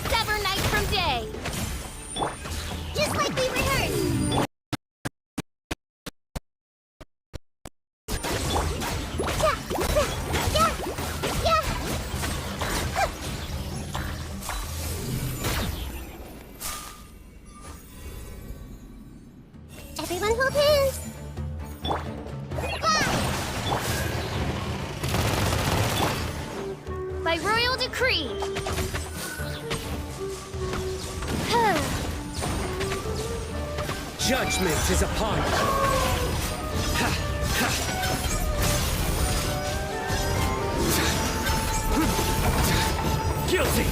Sever night from day. Just like we rehearsed. Everyone hold hands. By royal decree. Judgment is upon you. Guilty.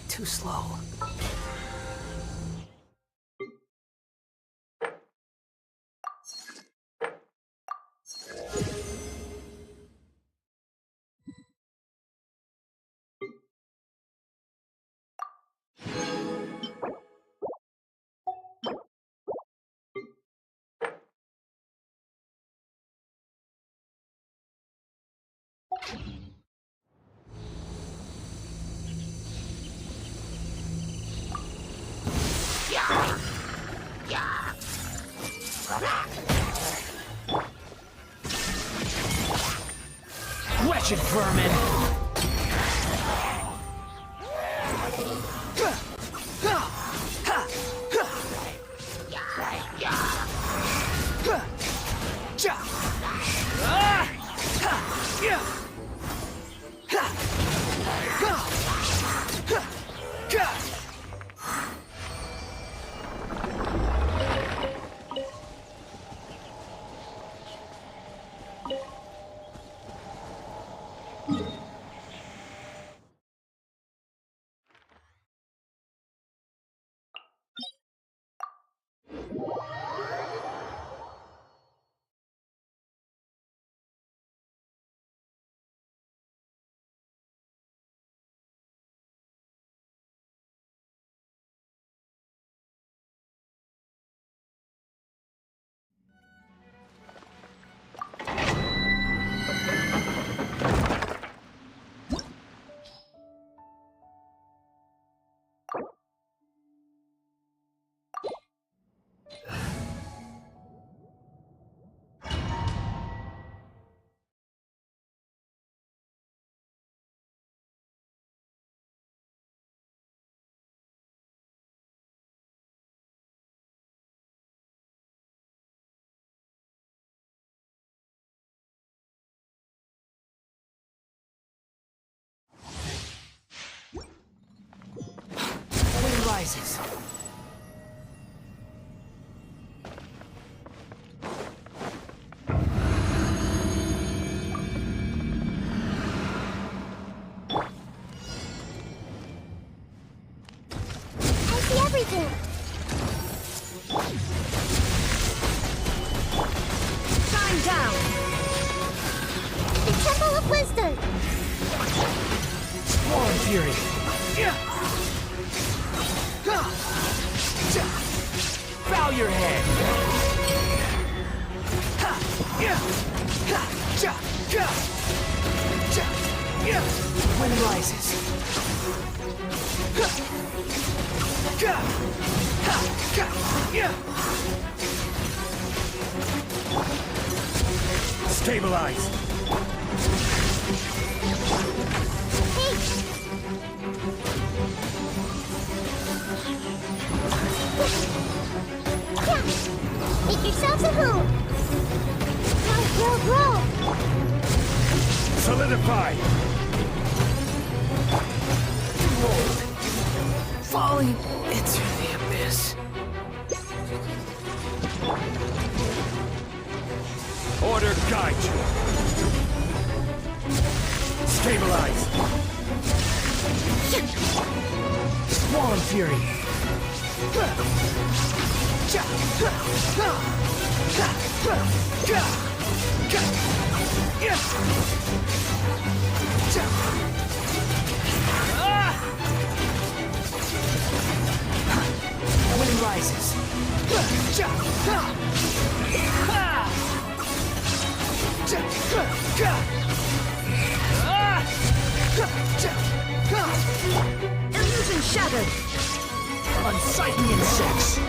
Too slow. Wretched vermin! rises. I see everything. Shine down! The Temple of Wisdom. Sworn Fury. Bow your head. Wind rises. Stabilize. Make yourselves at home. Roll. Solidify. Falling into the abyss. Order guide you. Stabilize. Sworn Fury. Wind rises. Illusion shattered! Unsightly insects.